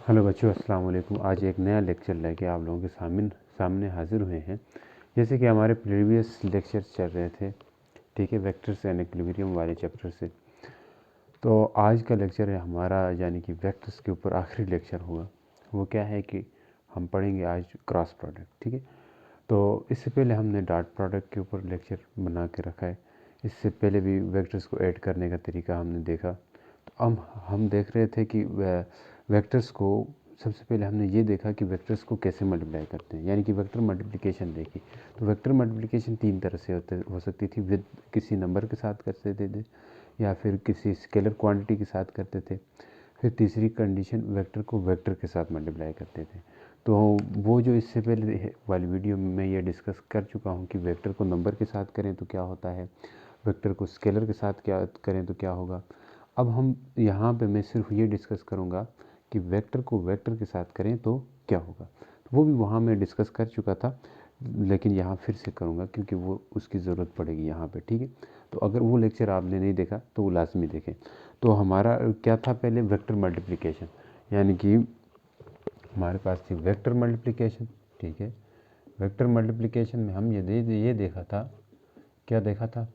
Hello बच्चों, अस्सलाम वालेकुम। आज एक नया लेक्चर लेके आप लोगों के सामने हाजिर हुए हैं। जैसे कि हमारे प्रीवियस लेक्चर्स चल रहे थे, ठीक है, वेक्टर्स एंड इक्विलिब्रियम वाले चैप्टर से। तो आज का लेक्चर है हमारा, यानी कि वेक्टर्स के ऊपर आखिरी लेक्चर हुआ। वो क्या है कि हम पढ़ेंगे आज क्रॉस प्रोडक्ट, ठीक है। तो इससे पहले हमने डॉट प्रोडक्ट के ऊपर लेक्चर बना के रखा है। इससे पहले भी वेक्टर्स को ऐड करने का तरीका हमने देखा। तो अब हम देख रहे थे कि वेक्टर्स को, सबसे पहले हमने ये देखा कि वेक्टर्स को कैसे मल्टीप्लाई करते हैं, यानी कि वेक्टर मल्टीप्लिकेशन देखी। तो वेक्टर मल्टीप्लिकेशन तीन तरह से हो सकती थी। विद किसी नंबर के साथ करते थे, या फिर किसी स्केलर क्वांटिटी के साथ करते थे। फिर तीसरी कंडीशन, वेक्टर को वेक्टर के साथ मल्टीप्लाई करते थे। तो वो जो इससे पहले वाली वीडियो में मैं ये डिस्कस कर चुका हूँ कि वेक्टर को नंबर के साथ करें तो क्या होता है, वेक्टर को स्केलर के साथ क्या करें तो क्या होगा। अब हम यहाँ पे मैं सिर्फ ये डिस्कस करूँगा कि वेक्टर को वेक्टर के साथ करें तो क्या होगा। तो वो भी वहाँ मैं डिस्कस कर चुका था, लेकिन यहाँ फिर से करूँगा क्योंकि वो उसकी ज़रूरत पड़ेगी यहाँ पे, ठीक है। तो अगर वो लेक्चर आपने नहीं देखा तो वो लाजमी देखें। तो हमारा क्या था पहले, वेक्टर मल्टीप्लिकेशन, यानी कि हमारे पास थी वेक्टर मल्टीप्लिकेशन, ठीक है। वेक्टर मल्टीप्लिकेशन में हम ये देखा था, क्या देखा था,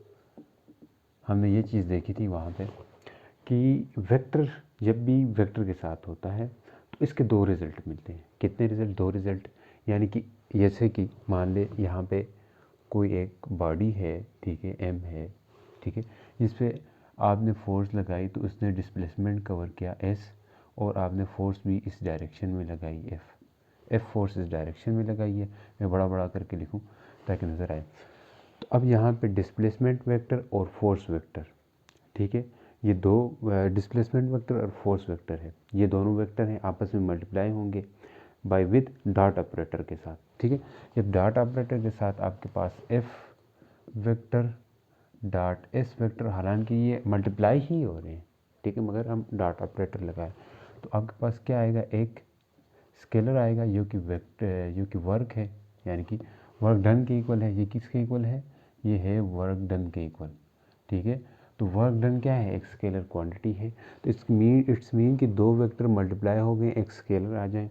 हमने ये चीज़ देखी थी वहाँ पे कि वेक्टर जब भी वेक्टर के साथ होता है तो इसके दो रिज़ल्ट मिलते हैं। कितने रिज़ल्ट? दो रिज़ल्ट। यानी कि जैसे कि मान ले यहाँ पे कोई एक बॉडी है, ठीक है, एम है, ठीक है, जिस पे आपने फोर्स लगाई तो उसने डिस्प्लेसमेंट कवर किया एस, और आपने फोर्स भी इस डायरेक्शन में लगाई एफ फोर्स इस डायरेक्शन में लगाई है। मैं बड़ा बड़ा करके लिखूँ ताकि नज़र आए। तो अब यहाँ पे डिस्प्लेसमेंट वेक्टर और फोर्स वेक्टर, ठीक है, ये दो डिस्प्लेसमेंट वेक्टर और फोर्स वेक्टर है, ये दोनों वेक्टर हैं, आपस में मल्टीप्लाई होंगे बाय विद डॉट ऑपरेटर के साथ, ठीक है। जब डॉट ऑपरेटर के साथ आपके पास F vector dot S vector, हालांकि ये मल्टीप्लाई ही हो रहे हैं, ठीक है, मगर हम डॉट ऑपरेटर लगाए तो आपके पास क्या आएगा, एक स्केलर आएगा जो कि वेक्टर, जो कि वर्क है, यानी कि वर्क डन के इक्वल है। ये किसके इक्वल है? ये है वर्क डन के इक्वल, ठीक है। तो वर्क डन क्या है? एक स्केलर क्वांटिटी है। तो इट्स मीन कि दो वेक्टर मल्टीप्लाई हो गए, एक स्केलर आ जाए।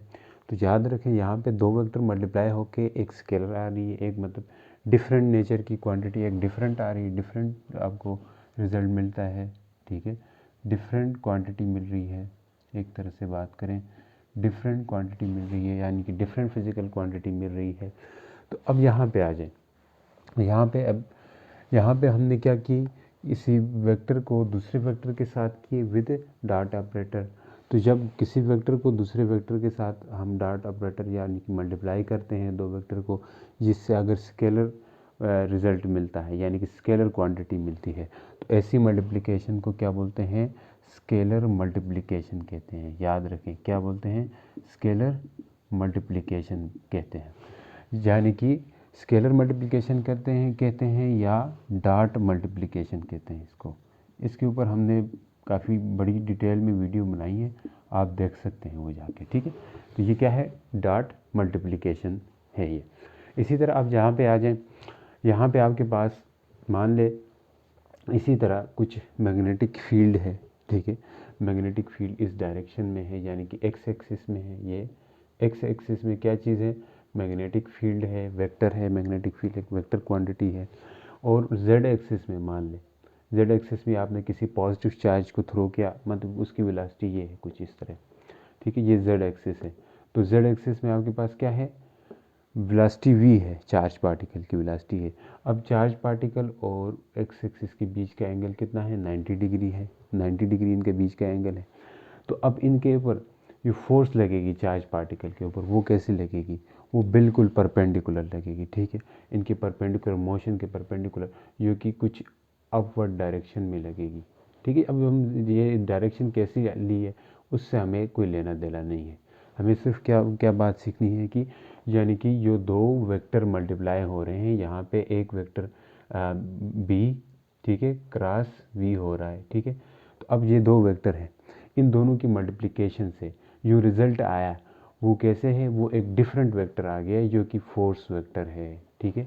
तो याद रखें, यहाँ पे दो वेक्टर मल्टीप्लाई होके एक स्केलर आ रही है, एक मतलब डिफरेंट नेचर की क्वांटिटी एक डिफरेंट आ रही है, डिफरेंट आपको रिजल्ट मिलता है, ठीक है। डिफरेंट क्वांटिटी मिल रही है, एक तरह से बात करें डिफरेंट क्वांटिटी मिल रही है, यानी कि डिफरेंट फिजिकल क्वांटिटी मिल रही है। तो अब यहाँ पे आ जाए, यहाँ पे हमने क्या की, इसी वेक्टर को दूसरे वेक्टर के साथ किए विद डॉट ऑपरेटर। तो जब किसी वेक्टर को दूसरे वेक्टर के साथ हम डॉट ऑपरेटर यानी कि मल्टीप्लाई करते हैं दो वेक्टर को, जिससे अगर स्केलर रिजल्ट मिलता है, यानी कि स्केलर क्वांटिटी मिलती है, तो ऐसी मल्टीप्लिकेशन को क्या बोलते हैं? स्केलर मल्टीप्लिकेशन कहते हैं। याद रखें, क्या बोलते हैं? स्केलर मल्टीप्लिकेशन कहते हैं, यानी कि स्केलर मल्टीप्लिकेशन कहते हैं या डॉट मल्टीप्लिकेशन कहते हैं इसको। इसके ऊपर हमने काफ़ी बड़ी डिटेल में वीडियो बनाई है, आप देख सकते हैं वो जाके, ठीक है। तो ये क्या है? डॉट मल्टीप्लिकेशन है ये। इसी तरह आप जहाँ पे आ जाएं, यहाँ पे आपके पास मान ले इसी तरह कुछ मैग्नेटिक फील्ड है, ठीक है। मैग्नेटिक फील्ड इस डायरेक्शन में है, यानी कि एक्स एक्सिस में है। ये एक्स एक्सिस में क्या चीज़ है? मैग्नेटिक फील्ड है, वेक्टर है। मैग्नेटिक फील्ड एक वेक्टर क्वांटिटी है। और जेड एक्सिस में मान ले, जेड एक्सिस में आपने किसी पॉजिटिव चार्ज को थ्रो किया, मतलब उसकी वेलोसिटी ये है कुछ इस तरह, ठीक है। ये जेड एक्सिस है। तो जेड एक्सिस में आपके पास क्या है? वेलोसिटी v है, चार्ज पार्टिकल की वेलोसिटी है। अब चार्ज पार्टिकल और एक्स एक्सिस के बीच का एंगल कितना है? 90 डिग्री है। 90 डिग्री इनके बीच का एंगल है। तो अब इनके ऊपर जो फोर्स लगेगी चार्ज पार्टिकल के ऊपर, वो कैसे लगेगी? वो बिल्कुल परपेंडिकुलर लगेगी, ठीक है। इनके परपेंडिकुलर, मोशन के परपेंडिकुलर, जो कि कुछ अपवर्ड डायरेक्शन में लगेगी, ठीक है। अब हम ये डायरेक्शन कैसी ली है उससे हमें कोई लेना देना नहीं है। हमें सिर्फ क्या क्या बात सीखनी है कि, यानी कि जो दो वेक्टर मल्टीप्लाई हो रहे हैं, यहाँ पे एक वेक्टर बी, ठीक है, क्रॉस वी हो रहा है, ठीक है। तो अब ये दो वेक्टर हैं, इन दोनों की मल्टीप्लिकेशन से जो रिज़ल्ट आया वो कैसे है? वो एक डिफरेंट वेक्टर आ गया जो कि फोर्स वेक्टर है, ठीक है,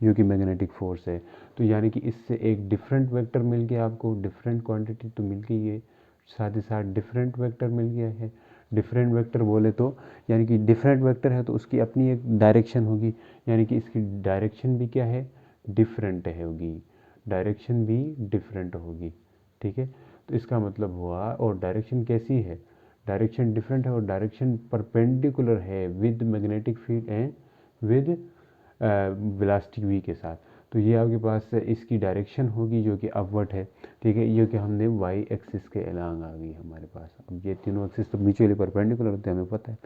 जो कि मैग्नेटिक फोर्स है। तो यानी कि इससे एक डिफरेंट वेक्टर मिल गया आपको, डिफरेंट क्वांटिटी तो मिल गई है, साथ ही साथ डिफरेंट वेक्टर मिल गया है। डिफरेंट वेक्टर बोले तो यानी कि डिफरेंट वेक्टर है तो उसकी अपनी एक डायरेक्शन होगी, यानी कि इसकी डायरेक्शन भी क्या है, डिफरेंट है होगी, डायरेक्शन भी डिफरेंट होगी। ठीक है, तो इसका मतलब हुआ, और डायरेक्शन कैसी है, डायरेक्शन डिफरेंट है और डायरेक्शन परपेंडिकुलर है with magnetic field and with velocity v के साथ। तो ये आपके पास इसकी डायरेक्शन होगी जो कि अपवर्ड है। ठीक है, ये कि हमने y एक्सिस के अलांग आ गई हमारे पास। अब ये तीनों एक्सिस तो म्यूचुअली परपेंडिकुलर होते हैं, हमें पता है।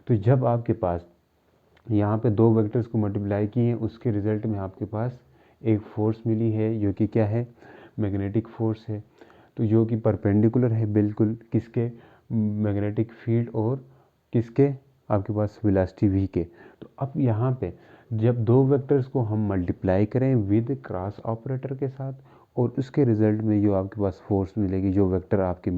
तो जब आपके पास यहाँ पे दो वेक्टर्स को मल्टीप्लाई किए, उसके रिजल्ट में आपके पास एक फोर्स मिली है जो कि क्या है, मैग्नेटिक फोर्स है। तो जो कि परपेंडिकुलर है बिल्कुल किसके, मैग्नेटिक फील्ड और किसके, आपके पास वेलोसिटी v के। तो अब यहाँ पे जब दो वेक्टर्स को हम मल्टीप्लाई करें विद क्रॉस ऑपरेटर के साथ, और उसके रिजल्ट में जो आपके पास फोर्स मिलेगी, जो वेक्टर आपके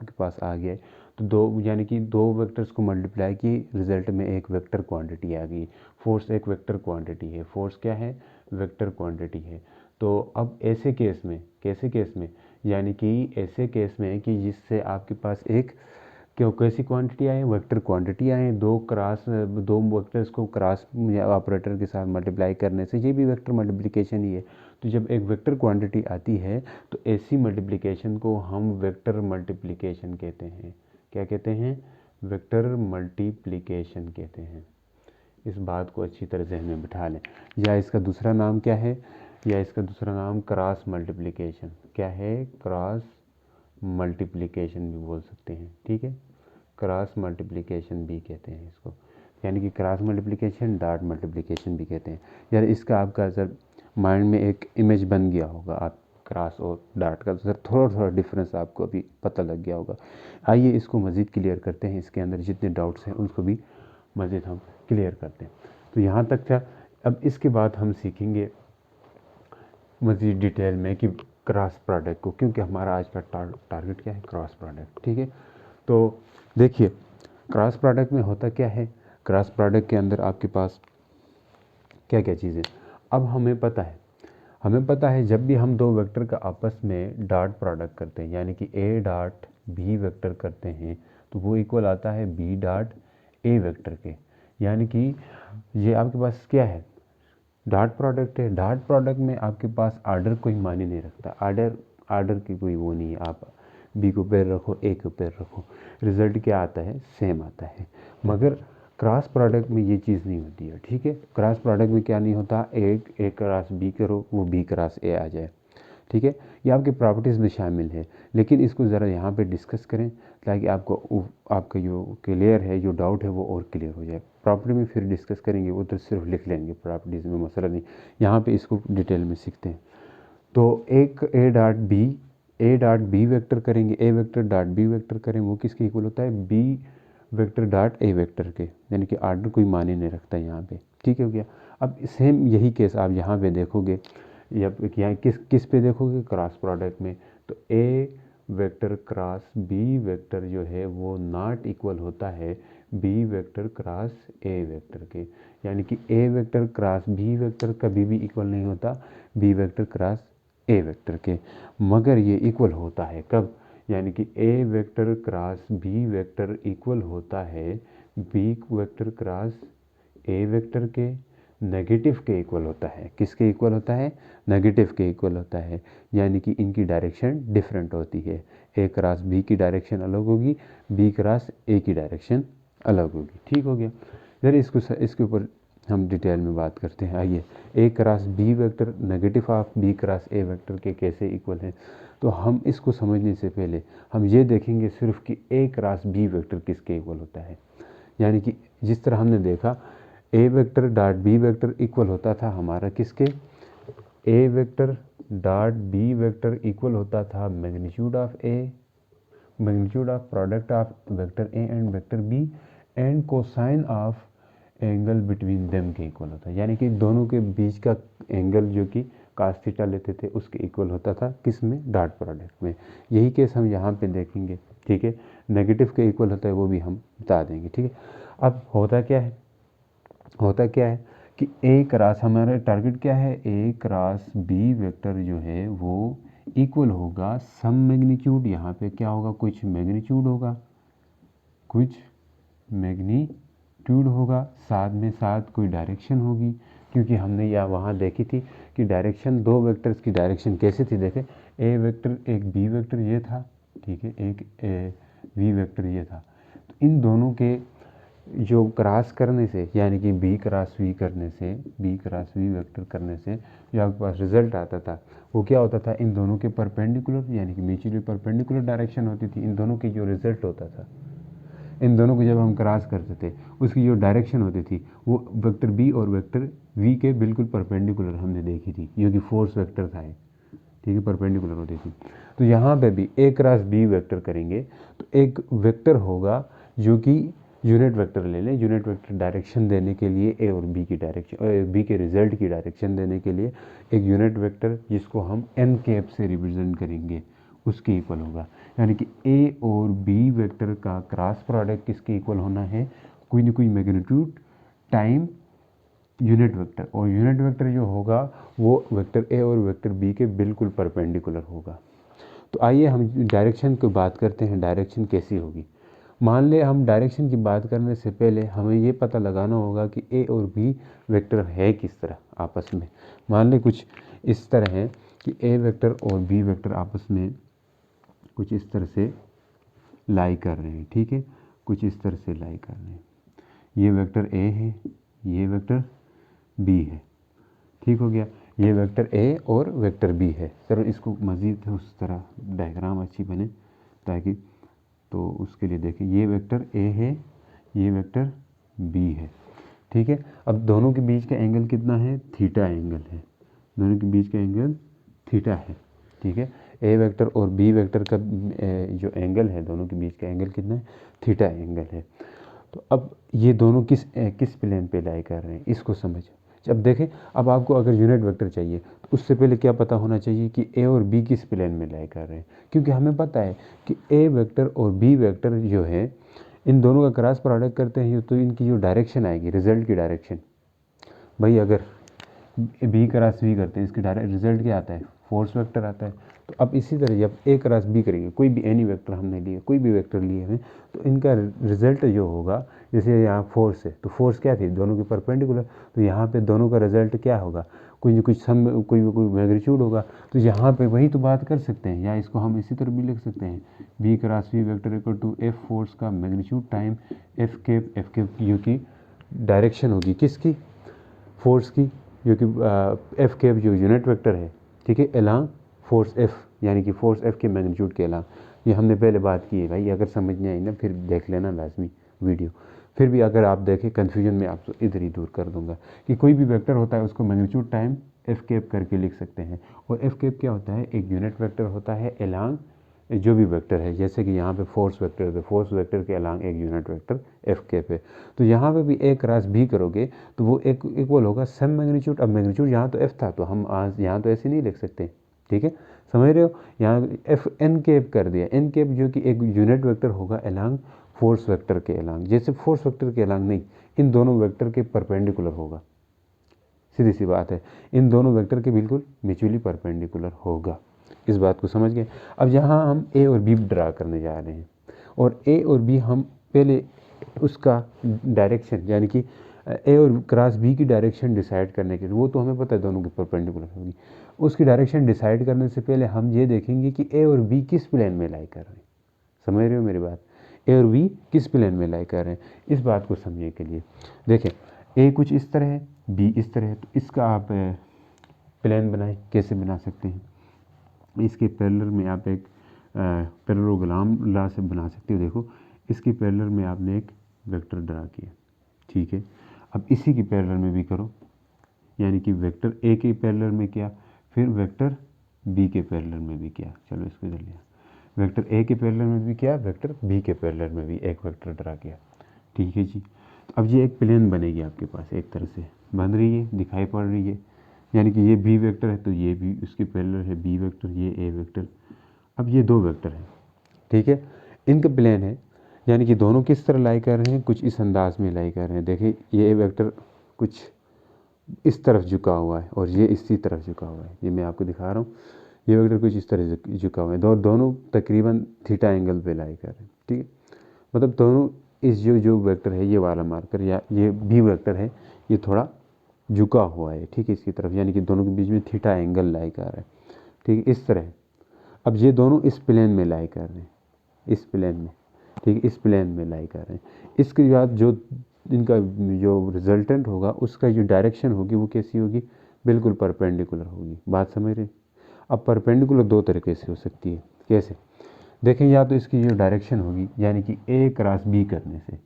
पास आ गया है, तो दो यानी कि दो वेक्टर्स को मल्टीप्लाई किए, रिजल्ट में एक वेक्टर क्वांटिटी आ गई। फोर्स एक वेक्टर क्वांटिटी है, फोर्स क्या है, वेक्टर क्वांटिटी है। तो अब ऐसे केस में, कैसे केस में, यानी कि ऐसे केस में कि जिससे आपके पास एक क्यों कैसी क्वांटिटी आए, वेक्टर क्वांटिटी आए, दो वेक्टर्स को क्रॉस ऑपरेटर के साथ मल्टीप्लाई करने से, ये भी वेक्टर मल्टीप्लिकेशन ही है। तो जब एक वेक्टर क्वांटिटी आती है तो ऐसी मल्टीप्लिकेशन को हम वेक्टर मल्टीप्लिकेशन कहते हैं। क्या कहते हैं, वेक्टर मल्टीप्लिकेशन कहते हैं। इस बात को अच्छी तरह जहन में बिठा लें। या इसका दूसरा नाम क्या है, या इसका दूसरा नाम क्रॉस मल्टीप्लिकेशन क्या है, क्रॉस मल्टीप्लिकेशन भी बोल सकते हैं। ठीक है, क्रॉस मल्टीप्लिकेशन भी कहते हैं इसको, यानी कि क्रॉस मल्टीप्लिकेशन, डॉट मल्टीप्लिकेशन भी कहते हैं। यार इसका आपका सर माइंड में एक इमेज बन गया होगा, आप क्रॉस और डॉट का सर थोड़ा थोड़ा डिफरेंस आपको अभी पता लग गया होगा। आइए इसको मज़ीद क्लियर करते हैं, इसके अंदर जितने डाउट्स हैं उनको भी मज़ीद हम क्लियर करते हैं। तो यहाँ तक था। अब इसके बाद हम सीखेंगे मज़ीद डिटेल में कि क्रॉस प्रोडक्ट को, क्योंकि हमारा आज का टारगेट क्या है, क्रॉस प्रोडक्ट। ठीक है, तो देखिए क्रॉस प्रोडक्ट में होता क्या है, क्रॉस प्रोडक्ट के अंदर आपके पास क्या क्या चीज़ें, अब हमें पता है जब भी हम दो वेक्टर का आपस में डॉट प्रोडक्ट करते हैं, यानी कि a डॉट b वेक्टर करते हैं, तो वो इक्वल आता है b डॉट a वेक्टर के। यानी कि ये आपके पास क्या है, डॉट प्रोडक्ट है। डॉट प्रोडक्ट में आपके पास आर्डर कोई मायने नहीं रखता, आर्डर की कोई वो नहीं है, आप बी को पैर रखो, ए को पैर रखो, रिजल्ट क्या आता है, सेम आता है। मगर क्रॉस प्रोडक्ट में ये चीज़ नहीं होती है। ठीक है, क्रॉस प्रोडक्ट में क्या नहीं होता, ए क्रॉस बी करो, वो बी क्रॉस ए आ जाए। ठीक है, ये आपकी प्रॉपर्टीज़ में शामिल है, लेकिन इसको ज़रा यहाँ पे डिस्कस करें ताकि आपका जो क्लियर है, जो डाउट है वो और क्लियर हो जाए। प्रॉपर्टी में फिर डिस्कस करेंगे, वो तो सिर्फ लिख लेंगे, प्रॉपर्टीज़ में मसला नहीं, यहाँ पे इसको डिटेल में सीखते हैं। तो एक ए डॉट बी वेक्टर करेंगे, A vector dot B vector करें, वो किसके इक्वल होता है, B vector dot A vector के, यानी कि आर्डर कोई मायने नहीं रखता यहाँ पे। ठीक है क्या, अब सेम यही केस आप यहाँ पे देखोगे, या यहाँ किस पे देखोगे, क्रॉस प्रोडक्ट में। तो A vector cross B vector जो है वो नॉट इक्वल होता है B vector cross A vector के, यानी कि A vector cross B vector कभी भी इक्वल नहीं होता B vector cross A vector के। मगर ये इक्वल होता है कब, यानी कि A vector cross B vector equal होता है B vector cross A vector के नेगेटिव के इक्वल होता है। किसके इक्वल होता है, नेगेटिव के इक्वल होता है, यानी कि इनकी डायरेक्शन डिफरेंट होती है। ए क्रॉस बी की डायरेक्शन अलग होगी, बी क्रॉस ए की डायरेक्शन अलग होगी। ठीक हो गया, फिर इसके ऊपर हम डिटेल में बात करते हैं। आइए, A cross B vector negative of B cross A vector के कैसे इक्वल हैं। तो हम इसको समझने से पहले हम ये देखेंगे सिर्फ कि ए क्रॉस बी वेक्टर किसके इक्वल होता है। यानी कि जिस तरह हमने देखा A vector dot B vector equal होता था हमारा किसके, A vector dot B vector equal होता था magnitude of A, magnitude of product of vector A and vector B and cosine of angle between them के इक्वल होता है। यानी कि दोनों के बीच का एंगल जो कि कास थीटा लेते थे उसके इक्वल होता था किस में, डॉट प्रोडक्ट में। यही केस हम यहाँ पे देखेंगे। ठीक है, नेगेटिव के इक्वल होता है वो भी हम बता देंगे। ठीक है, अब होता क्या है कि ए क्रॉस, हमारा टारगेट क्या है, ए क्रॉस बी वेक्टर जो है वो इक्वल होगा सम मैग्नीट्यूड, यहाँ पे क्या होगा, कुछ मैग्नीट्यूड होगा, कुछ मैग्नीट्यूड होगा, साथ में साथ कोई डायरेक्शन होगी, क्योंकि हमने या वहाँ देखी थी कि डायरेक्शन, दो वेक्टर्स की डायरेक्शन कैसे थी। देखें, ए वेक्टर एक बी वेक्टर ये था, ठीक है, एक वी वेक्टर ये था। तो इन दोनों के जो क्रॉस करने से, यानी कि बी क्रॉस वी करने से, बी क्रॉस वी वेक्टर करने से जो आपके पास रिजल्ट आता था वो क्या होता था, इन दोनों के परपेंडिकुलर, यानी कि म्यूचुअली परपेंडिकुलर डायरेक्शन होती थी। इन दोनों के जो रिजल्ट होता था, इन दोनों को जब हम क्रॉस करते थे उसकी जो डायरेक्शन होती थी वो वेक्टर बी और वेक्टर वी के बिल्कुल परपेंडिकुलर हमने देखी थी, जो कि फोर्स वेक्टर था, ठीक है, परपेंडिकुलर होती थी। तो यहाँ पे भी ए क्रॉस बी वेक्टर करेंगे तो एक वेक्टर होगा जो कि यूनिट वेक्टर ले लें, यूनिट वेक्टर डायरेक्शन देने के लिए ए और बी की डायरेक्शन, बी के रिजल्ट की डायरेक्शन देने के लिए एक यूनिट वेक्टर जिसको हम एन कैप से रिप्रेजेंट करेंगे उसके इक्वल होगा। यानी कि ए और बी वेक्टर का क्रॉस प्रोडक्ट किसके इक्वल होना है, कोई ना कोई मैग्नीट्यूड टाइम यूनिट वेक्टर, और यूनिट वेक्टर जो होगा वो वेक्टर ए और वेक्टर बी के बिल्कुल परपेंडिकुलर होगा। तो आइए हम डायरेक्शन की बात करते हैं, डायरेक्शन कैसी होगी। मान ले हम डायरेक्शन की बात करने से पहले हमें ये पता लगाना होगा कि ए और बी वेक्टर है किस तरह आपस में। मान ले कुछ इस तरह है कि ए वेक्टर और बी वेक्टर आपस में कुछ इस तरह से लाई कर रहे हैं, ठीक है, कुछ इस तरह से लाई कर रहे हैं। ये वेक्टर ए है, ये वेक्टर बी है, ठीक हो गया। ये वेक्टर ए और वेक्टर बी है। चलो इसको मज़ीद उस तरह डायग्राम अच्छी बने ताकि, तो उसके लिए देखें, ये वेक्टर ए है, ये वेक्टर बी है, ठीक है। अब दोनों के बीच का एंगल कितना है, थीटा एंगल है, दोनों के बीच का एंगल थीटा है, ठीक है। ए वेक्टर और बी वेक्टर का जो एंगल है, दोनों के बीच का एंगल कितना है, थीटा एंगल है। तो अब ये दोनों किस प्लेन पे लाई कर रहे हैं इसको समझ। अब देखें, अब आपको अगर यूनिट वेक्टर चाहिए तो उससे पहले क्या पता होना चाहिए कि ए और बी किस प्लेन में लाई कर रहे हैं, क्योंकि हमें पता है कि ए वेक्टर और बी वेक्टर जो है इन दोनों का क्रॉस प्रोडक्ट करते हैं तो इनकी जो डायरेक्शन आएगी, रिजल्ट की डायरेक्शन, भाई अगर बी क्रॉस वी करते हैं इसकी डायरेक्ट रिजल्ट क्या आता है, फोर्स वेक्टर आता है। तो अब इसी तरह जब ए क्रॉस बी करेंगे, कोई भी एनी वेक्टर हमने लिए, कोई भी वेक्टर लिए हैं, तो इनका रिजल्ट जो होगा, जैसे यहाँ फोर्स है तो फोर्स क्या थी, दोनों के परपेंडिकुलर, तो यहाँ पे दोनों का रिजल्ट क्या होगा, कोई ना कुछ सम, कोई मैग्नीट्यूड होगा। तो यहाँ पे वही तो बात कर सकते हैं, या इसको हम इसी तरह भी लिख सकते हैं, B cross V vector equal to F force का मैग्नीट्यूड टाइम एफ केप जो कि डायरेक्शन होगी किसकी, फोर्स की, जो कि एफ केप जो यूनिट वेक्टर है, ठीक है, एलांग फोर्स एफ, यानी कि फोर्स एफ के मैग्नीट्यूड के एलांग। ये हमने पहले बात की है भाई, अगर समझ नहीं आई ना फिर देख लेना लाजमी वीडियो। फिर भी अगर आप देखें कन्फ्यूजन में आपको इधर ही दूर कर दूंगा कि कोई भी वेक्टर होता है उसको मैग्नीट्यूड टाइम एफ केप करके लिख सकते हैं। और एफ केप क्या होता है, एक यूनिट वेक्टर होता है एलांग जो भी वेक्टर है, जैसे कि यहाँ पे फोर्स वेक्टर है, फोर्स वेक्टर के अलांग एक यूनिट वेक्टर एफ केप है। तो यहाँ पे भी ए क्रॉस बी करोगे तो वो एक इक्वल होगा सम मैग्नीट्यूड। अब मैग्नीट्यूड यहाँ तो एफ था तो हम आज यहाँ तो ऐसे नहीं लिख सकते, ठीक है, समझ रहे हो। यहाँ एफ एन केप कर दिया, एन केप जो कि एक यूनिट वेक्टर होगा अलांग फोर्स वेक्टर के अलांग, जैसे फोर्स वेक्टर के अलांग नहीं, इन दोनों वेक्टर के परपेंडिकुलर होगा, सीधी सी बात है, इन दोनों वेक्टर के बिल्कुल म्यूचुअली परपेंडिकुलर होगा। इस बात को समझ गए। अब यहाँ हम ए और बी ड्रा करने जा रहे हैं, और ए और बी हम पहले उसका डायरेक्शन, यानी कि ए और क्रॉस बी की डायरेक्शन डिसाइड करने के लिए, वो तो हमें पता है दोनों की परपेंडिकुलर होगी, उसकी डायरेक्शन डिसाइड करने से पहले हम ये देखेंगे कि ए और बी किस प्लेन में लाई कर रहे हैं। समझ रहे हो मेरी बात, ए और बी किस प्लेन में लाई कर रहे हैं, इस बात को समझने के लिए देखें, ए कुछ इस तरह है, बी इस तरह है, तो इसका आप प्लान बनाएं, कैसे बना सकते हैं। इसके पैरेलल में आप एक पैरेललोग्राम ला से बना सकते हो। देखो इसके पैरेलल में आपने एक वेक्टर ड्रा किया, ठीक है। अब इसी की पैरेलल में भी करो, यानी कि वेक्टर ए के पैरेलल में किया, फिर वेक्टर बी के पैरेलल में भी किया। चलो इसको इधर लिया, वेक्टर ए के पैरेलल में भी किया, वेक्टर बी के पैरेलल में भी एक वेक्टर ड्रा किया, ठीक है जी। तो अब ये एक प्लेन बनेगी आपके पास, एक तरह से बन रही है, दिखाई पड़ रही है, यानी कि ये बी वेक्टर है तो ये भी उसके पैरेलल है बी वेक्टर, ये ए वेक्टर। अब ये दो वेक्टर हैं, ठीक है, इनका प्लेन है, यानी कि दोनों किस तरह लाई कर रहे हैं, कुछ इस अंदाज में लाई कर रहे हैं। देखिए ये वेक्टर कुछ इस तरफ झुका हुआ है और ये इसी तरफ झुका हुआ है, ये मैं आपको दिखा रहा हूँ, ये वेक्टर कुछ इस तरह झुका हुआ है, दोनों तकरीबन थीटा एंगल पे लाई कर रहे हैं, ठीक है, मतलब दोनों इस जो वेक्टर है ये वाला मार्कर या ये बी वेक्टर है ये थोड़ा झुका हुआ है, ठीक है, इसकी तरफ, यानी कि दोनों के बीच में थीटा एंगल लाई कर रहा है, ठीक है, इस तरह। अब ये दोनों इस प्लेन में लाई कर रहे हैं, इस प्लेन में, ठीक है, इस प्लेन में लाई कर रहे हैं। इसके बाद जो इनका जो रिजल्टेंट होगा उसका जो डायरेक्शन होगी वो कैसी होगी, बिल्कुल परपेंडिकुलर होगी। बात समझ रहे? अब परपेंडिकुलर दो तरीके से हो सकती है। कैसे? देखें, या तो इसकी जो डायरेक्शन होगी यानी कि ए क्रॉस बी करने से,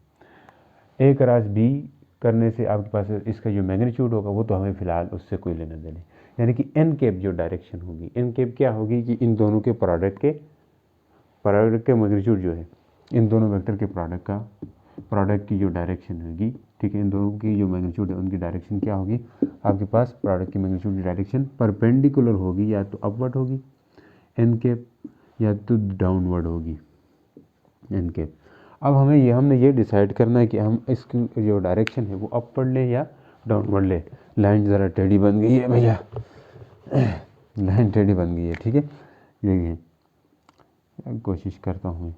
ए क्रॉस बी करने से आपके पास इसका जो मैग्नीट्यूड होगा वो तो हमें फिलहाल उससे कोई लेना देना, यानी कि एन कैप जो डायरेक्शन होगी, एन कैप क्या होगी कि इन दोनों के प्रोडक्ट के मैग्नीट्यूड जो है, इन दोनों वेक्टर के प्रोडक्ट की जो डायरेक्शन होगी, ठीक है, इन दोनों की जो मैग्नीट्यूड है उनकी डायरेक्शन क्या होगी, आपके पास प्रोडक्ट की मैग्नीट्यूड की डायरेक्शन परपेंडिकुलर होगी, या तो अपवर्ड होगी एन कैप या तो डाउनवर्ड होगी एन कैप। अब हमने ये डिसाइड करना है कि हम इसकी जो डायरेक्शन है वो अपवर्ड ले या डाउनवर्ड ले। लाइन ज़रा टेढ़ी बन गई है भैया, लाइन टेढ़ी बन गई है, ठीक है, देखिए कोशिश करता हूँ,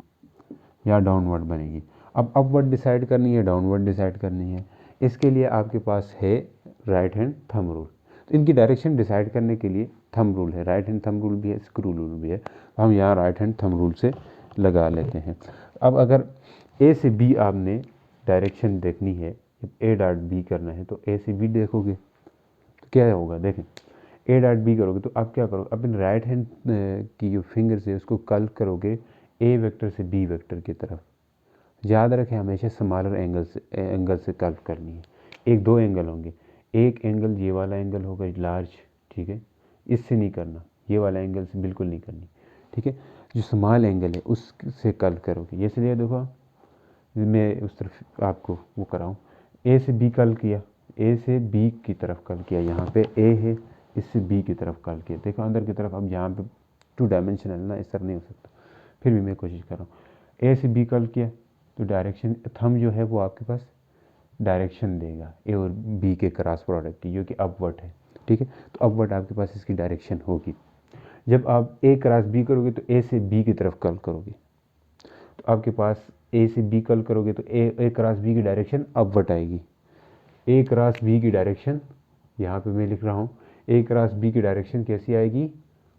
या डाउनवर्ड बनेगी। अब अपवर्ड डिसाइड करनी है, डाउनवर्ड डिसाइड करनी है, इसके लिए आपके पास है राइट हैंड थंब रूल। तो इनकी डायरेक्शन डिसाइड करने के लिए थंब रूल है, राइट हैंड थंब रूल भी है, स्क्रू रूल भी है। हम यहाँ राइट हैंड थंब रूल से लगा लेते हैं। अब अगर ए से बी आपने डायरेक्शन देखनी है, ए डॉट बी करना है, तो ए से बी देखोगे तो क्या होगा, देखें, ए डॉट बी करोगे तो आप क्या करोगे, अपने राइट हैंड की जो फिंगर से उसको कल करोगे ए वेक्टर से बी वेक्टर की तरफ। याद रखें, हमेशा स्मॉलर एंगल से कर्व करनी है। एक दो एंगल होंगे, एक एंगल ये वाला एंगल होगा लार्ज, ठीक है, इससे नहीं करना, ये वाला एंगल से बिल्कुल नहीं करनी, ठीक है, जो स्मॉल एंगल है उससे कर्व करोगे। जैसे ये देखो, मैं उस तरफ आपको वो कराऊँ, ए से बी कर्व किया, ए से बी की तरफ कर्व किया, यहाँ पे ए है, इससे बी की तरफ कर्व किया, देखो अंदर की तरफ। अब यहाँ पे 2 डायमेंशनल ना, इस तरह नहीं हो सकता, फिर भी मैं कोशिश कर रहा हूँ। ए से बी कर्व किया तो डायरेक्शन थंब जो है वो आपके पास डायरेक्शन देगा ए और बी के क्रॉस प्रोडक्ट की, जो कि अपवर्ड है, ठीक है। तो अपवर्ड आपके पास इसकी डायरेक्शन होगी। जब आप ए क्रॉस बी करोगे तो ए से बी की तरफ कर्व करोगे, तो आपके पास ए से बी कर्व करोगे तो ए क्रॉस बी की डायरेक्शन अपवर्ड आएगी। ए क्रॉस बी की डायरेक्शन यहाँ पे मैं लिख रहा हूँ, ए क्रॉस बी की डायरेक्शन कैसी आएगी,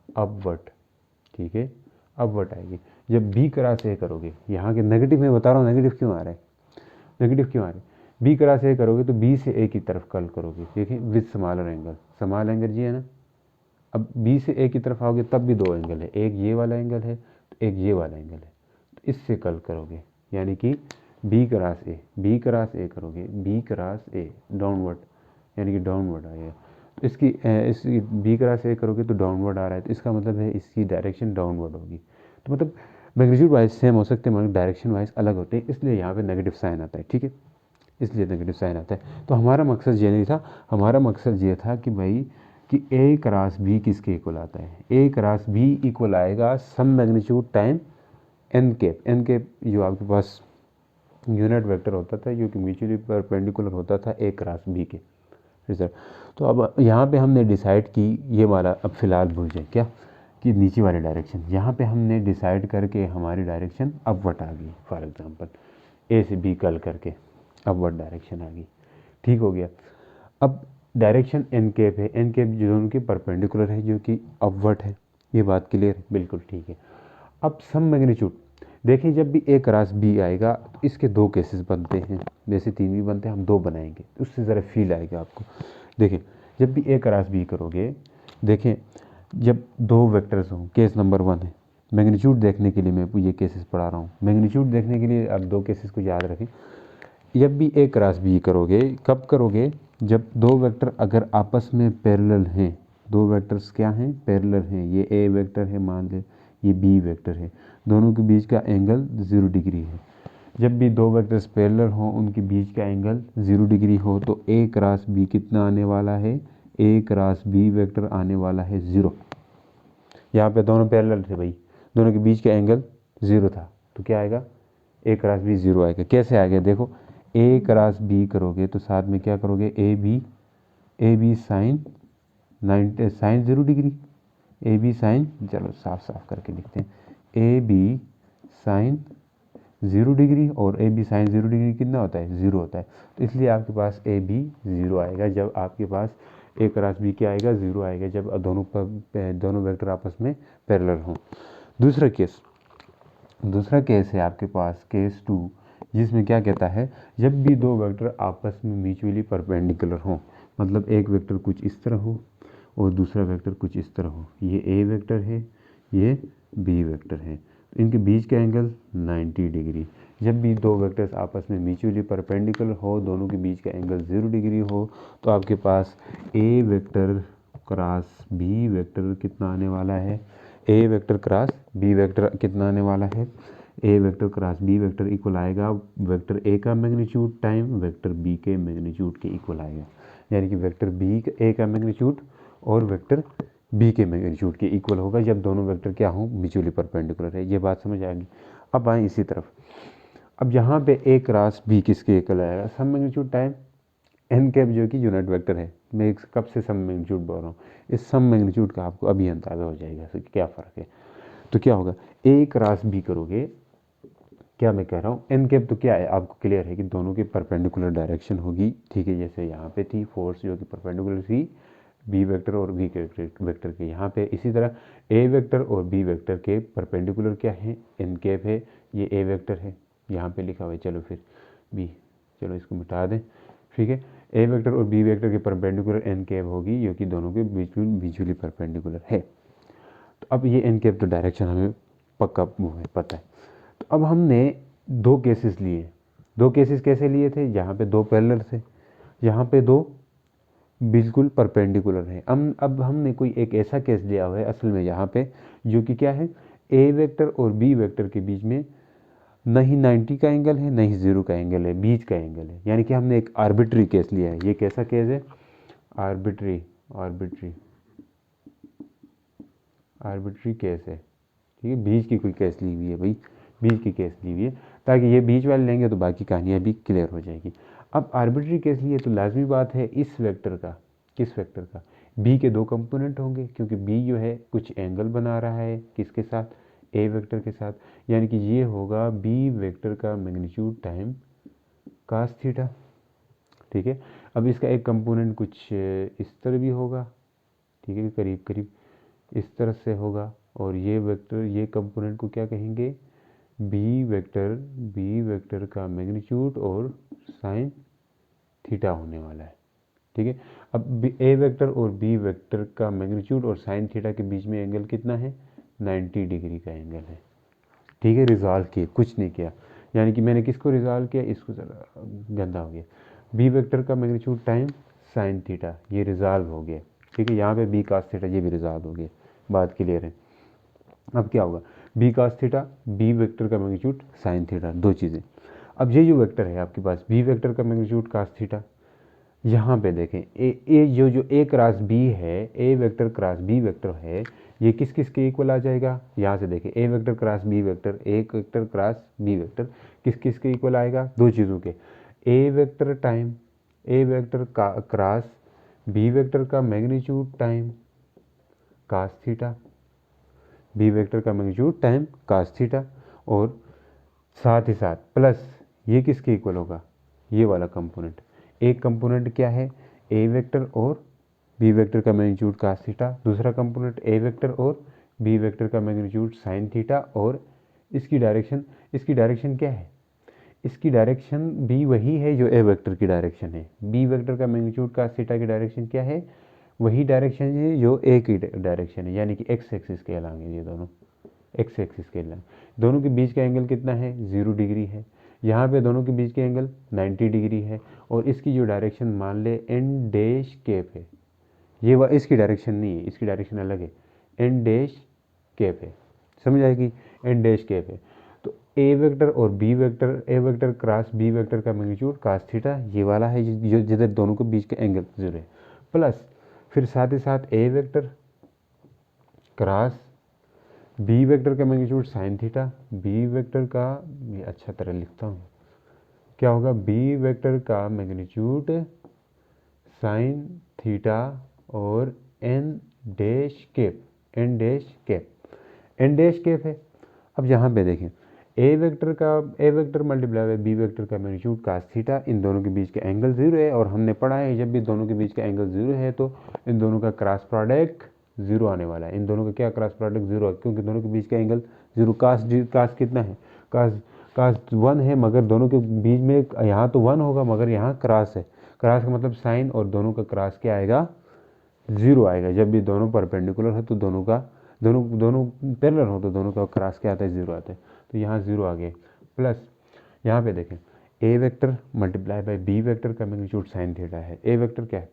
अपवर्ड, ठीक है, अपवर्ड आएगी। जब बी क्रॉस ए करोगे, यहाँ के नेगेटिव में बता रहा हूँ, नेगेटिव क्यों आ रहा है, नेगेटिव क्यों आ रहा है, बी क्रॉस ए करोगे तो बी से ए की तरफ कर्ल करोगे, देखिए with smaller angle, small angle G है ना। अब बी से ए की तरफ आओगे तब भी दो एंगल है, एक ये वाला एंगल है तो एक ये वाला एंगल है, तो इससे कर्ल करोगे, यानी कि B cross A, B cross A करोगे, बी क्रॉस ए डाउनवर्ड, यानी कि डाउनवर्ड आएगा। तो इसकी बी क्रॉस ए करोगे तो डाउनवर्ड आ रहा है, तो इसका मतलब है इसकी डायरेक्शन डाउनवर्ड होगी। तो मतलब मैग्नीट्यूड वाइज सेम हो सकते हैं मगर डायरेक्शन वाइज अलग होते हैं, इसलिए यहाँ पे नेगेटिव साइन आता है, ठीक है, इसलिए नेगेटिव साइन आता है। तो हमारा मकसद ये नहीं था, हमारा मकसद ये था कि भाई कि ए क्रॉस बी किसके इक्वल आता है, ए क्रॉस बी इक्वल आएगा some magnitude time N cap. N cap जो आपके पास यूनिट वेक्टर होता था जो कि म्यूचुअली परपेंडिकुलर होता था ए क्रॉस बी के रिजल्ट। तो अब यहाँ पे हमने डिसाइड की ये वाला, अब फिलहाल भूल जाए क्या कि नीचे वाली डायरेक्शन, यहाँ पे हमने डिसाइड करके हमारी डायरेक्शन अपवर्ड आ गई, फॉर एग्जांपल ए से बी कर्ल करके अपवर्ड डायरेक्शन आ गई, ठीक हो गया। अब डायरेक्शन एन कैप है, एन कैप जो उनके परपेंडिकुलर है जो कि अपवर्ड है, ये बात क्लियर है, बिल्कुल ठीक है। अब सम मैग्नीट्यूड देखिए, जब भी ए क्रॉस बी आएगा तो इसके दो केसेस बनते हैं, वैसे 3 भी बनते हैं, हम 2 बनाएंगे, उससे ज़रा फील आएगा आपको। देखिए, जब भी ए क्रॉस बी करोगे, देखें जब 2 वेक्टर्स हों, केस नंबर 1 है, मैग्नीट्यूड देखने के लिए मैं ये केसेस पढ़ा रहा हूँ, मैग्नीट्यूड देखने के लिए आप 2 केसेस को याद रखें। जब भी ए क्रॉस बी करोगे, कब करोगे, जब 2 वेक्टर अगर आपस में पैरेलल हैं, 2 वेक्टर्स क्या हैं, पैरेलल हैं, ये ए वेक्टर है मान ले, ये बी वेक्टर है, दोनों के बीच का एंगल 0 डिग्री है। जब भी 2 वेक्टर्स पैरेलल हों, उनके बीच का एंगल 0 डिग्री हो, तो ए क्रॉस बी कितना आने वाला है, ए क्रॉस बी वेक्टर आने वाला है 0। यहाँ पे दोनों पैरेलल थे भाई, दोनों के बीच का एंगल 0 था, तो क्या आएगा, ए क्रॉस बी 0 आएगा। कैसे आ गया, देखो ए क्रॉस बी करोगे तो साथ में क्या करोगे, A B sine 0 degree, A B sine, चलो साफ साफ करके लिखते हैं, ए बी साइन 0 डिग्री और ए बी साइन 0 डिग्री कितना होता है, 0 होता है। तो इसलिए आपके पास ए बी 0 आएगा जब आपके पास ए क्रॉस बी क्या आएगा, 0 आएगा जब दोनों वेक्टर आपस में पैरेलल हों। दूसरा केस है आपके पास केस 2, जिसमें क्या कहता है, जब भी दो वेक्टर आपस में म्यूचुअली परपेंडिकुलर हों, मतलब एक वेक्टर कुछ इस तरह हो और दूसरा वेक्टर कुछ इस तरह हो, ये ए वेक्टर है, ये बी वेक्टर है, तो इनके बीच का एंगल 90 डिग्री। जब भी दो वेक्टर्स आपस में म्यूचुअली परपेंडिकुलर हो, दोनों के बीच का एंगल 0 डिग्री हो, तो आपके पास A vector cross B vector कितना आने वाला है, A vector cross B vector कितना आने वाला है, A vector cross B vector equal आएगा वेक्टर ए का मैग्नीट्यूड टाइम वेक्टर बी के मैग्नीट्यूड के इक्वल आएगा। यानी कि वेक्टर बी ए का मैग्नीट्यूड और वेक्टर बी के मैग्नीट्यूड के इक्वल होगा जब दोनों वेक्टर क्या हों, म्यूचुअली परपेंडिकुलर है। ये बात समझ आएगी। अब आए इसी तरफ, अब यहाँ पे ए क्रॉस बी किसके इक्वल आएगा, some magnitude time N cap जो कि यूनिट वेक्टर है। मैं कब से सम मैग्नीट्यूड बोल रहा हूँ, इस सम मैग्नीट्यूड का आपको अभी अंदाजा हो जाएगा कि क्या फ़र्क है। तो क्या होगा, ए क्रॉस बी करोगे, क्या मैं कह रहा हूँ, एन कैप तो क्या है आपको क्लियर है कि दोनों के परपेंडिकुलर डायरेक्शन होगी, ठीक है। जैसे यहाँ पे थी फोर्स जो कि परपेंडिकुलर थी बी वेक्टर और बी वेक्टर के, यहाँ पे इसी तरह ए वेक्टर और बी वेक्टर के परपेंडिकुलर क्या है, एन कैप है, ये ए वेक्टर है, यहाँ पे लिखा हुआ है। चलो फिर बी, चलो इसको मिटा दें, ठीक है। ए वेक्टर और बी वेक्टर के परपेंडिकुलर एन कैप होगी जो कि दोनों के बीच में म्यूचुअली परपेंडिकुलर है। तो अब ये एन कैप तो डायरेक्शन हमें पक्का वो है, पता है। तो अब हमने दो केसेस लिए, दो केसेस कैसे लिए थे, जहाँ पे दो पैरेलल थे, यहाँ पे दो बिल्कुल परपेंडिकुलर है। अब हमने कोई एक ऐसा केस लिया हुआ है असल में यहाँ पे, जो कि क्या है, ए वेक्टर और बी वेक्टर के बीच में न ही 90 का एंगल है, न ही 0 का एंगल है, बीच का एंगल है। यानी कि हमने एक आर्बिट्री केस लिया है। ये कैसा केस है, आर्बिट्री केस है, ठीक है। बीच की कोई केस ली हुई है भाई, बीच की केस ली हुई है, ताकि ये बीच वाले लेंगे तो बाकी कहानियाँ भी क्लियर हो जाएगी। अब आर्बिट्री केस लिए तो लाजमी बात है इस वेक्टर का, किस वेक्टर का, बी के दो कंपोनेंट होंगे, क्योंकि बी जो है कुछ एंगल बना रहा है किसके साथ, ए वेक्टर के साथ। यानी कि ये होगा बी वेक्टर का मैग्नीट्यूड टाइम कास थीटा, ठीक है। अब इसका एक कंपोनेंट कुछ इस तरह भी होगा, ठीक है, करीब करीब इस तरह से होगा, और ये वेक्टर, ये कंपोनेंट को क्या कहेंगे, बी वेक्टर का मैग्नीट्यूड और साइन थीटा होने वाला है, ठीक है। अब ए वेक्टर और बी वेक्टर का मैग्नीट्यूड और साइन थीटा के बीच में एंगल कितना है, 90 डिग्री का एंगल है, ठीक है। रिजॉल्व किए, कुछ नहीं किया, यानी कि मैंने किसको रिजॉल्व किया, इसको ज़रा गंदा हो गया, बी वेक्टर का मैग्नीट्यूड टाइम साइन थीटा, ये रिजॉल्व हो गया, ठीक है। यहाँ पे बी कास थीटा ये भी रिजॉल्व हो गया, बात क्लियर है। अब क्या होगा, B cos theta, B vector का मैग्नीट्यूड साइन थीटा, दो चीज़ें। अब ये जो वेक्टर है आपके पास, बी वेक्टर का मैग्नीट्यूड कास थीटा, यहाँ पे देखें ए जो ए क्रॉस बी है, A vector cross B vector है, ये किस किस के इक्वल आ जाएगा, यहाँ से देखें A vector cross B vector, A vector cross B vector किस किस के इक्वल आएगा, दो चीज़ों के, A vector time A vector का क्रॉस बी वेक्टर का magnitude time cos theta, B vector का मैग्नीट्यूड टाइम कास थीटा, और साथ ही साथ प्लस ये किसके इक्वल होगा, ये वाला कंपोनेंट। एक कंपोनेंट क्या है, ए वेक्टर और बी वेक्टर का मैग्नीट्यूड कास थीटा, दूसरा कंपोनेंट ए वेक्टर और बी वेक्टर का मैग्नीट्यूड साइन थीटा, और इसकी डायरेक्शन क्या है, इसकी डायरेक्शन भी वही है जो ए वेक्टर की डायरेक्शन है। बी वेक्टर का मैग्नीट्यूड कास थीटा की डायरेक्शन क्या है, वही डायरेक्शन है जो ए की डायरेक्शन है, यानी कि एक्स एक्सिस कहलाएंगे ये दोनों, एक्स एक्सिस कहलाएंगे। दोनों के बीच का एंगल कितना है, 0 डिग्री है। यहाँ पे दोनों के बीच के एंगल 90 डिग्री है, और इसकी जो डायरेक्शन मान ले एन डैश कैप है, ये वह इसकी डायरेक्शन नहीं है, इसकी डायरेक्शन अलग है, एन डैश कैप है, समझ आएगी, एन डैश कैप है। तो ए वेक्टर और B vector, A vector cross B vector का मैग्नीट्यूड कास थीटा ये वाला है जो जिधर दोनों के बीच का एंगल 0 है, प्लस फिर साथ ही साथ A vector cross B vector का magnitude sine theta, B vector का, ये अच्छा तरह लिखता हूँ, क्या होगा, बी वेक्टर का मैग्नीट्यूड साइन थीटा और N dash cap, N dash cap है। अब यहाँ पे देखें A vector multiply by B vector का मैग्नीट्यूड कास थीटा, इन दोनों के बीच का एंगल 0 है और हमने पढ़ा है जब भी दोनों के बीच का एंगल 0 है तो इन दोनों का क्रॉस प्रोडक्ट 0 आने वाला है। इन दोनों का क्या क्रॉस प्रोडक्ट 0 है, क्योंकि दोनों के बीच का एंगल 0। कास कितना है, कास 1 है, मगर दोनों के बीच में यहाँ तो 1 होगा मगर यहाँ क्रॉस है। क्रॉस का मतलब साइन, और दोनों का क्रॉस क्या आएगा, 0 आएगा। जब भी दोनों परपेंडिकुलर है तो दोनों पैरेलल हो तो दोनों का क्रॉस क्या आता है, 0 आता है। तो यहाँ 0 आ गया। प्लस यहाँ पे देखें A vector multiply by B vector का मैग्नीट्यूड साइन थीटा है। ए वेक्टर क्या है,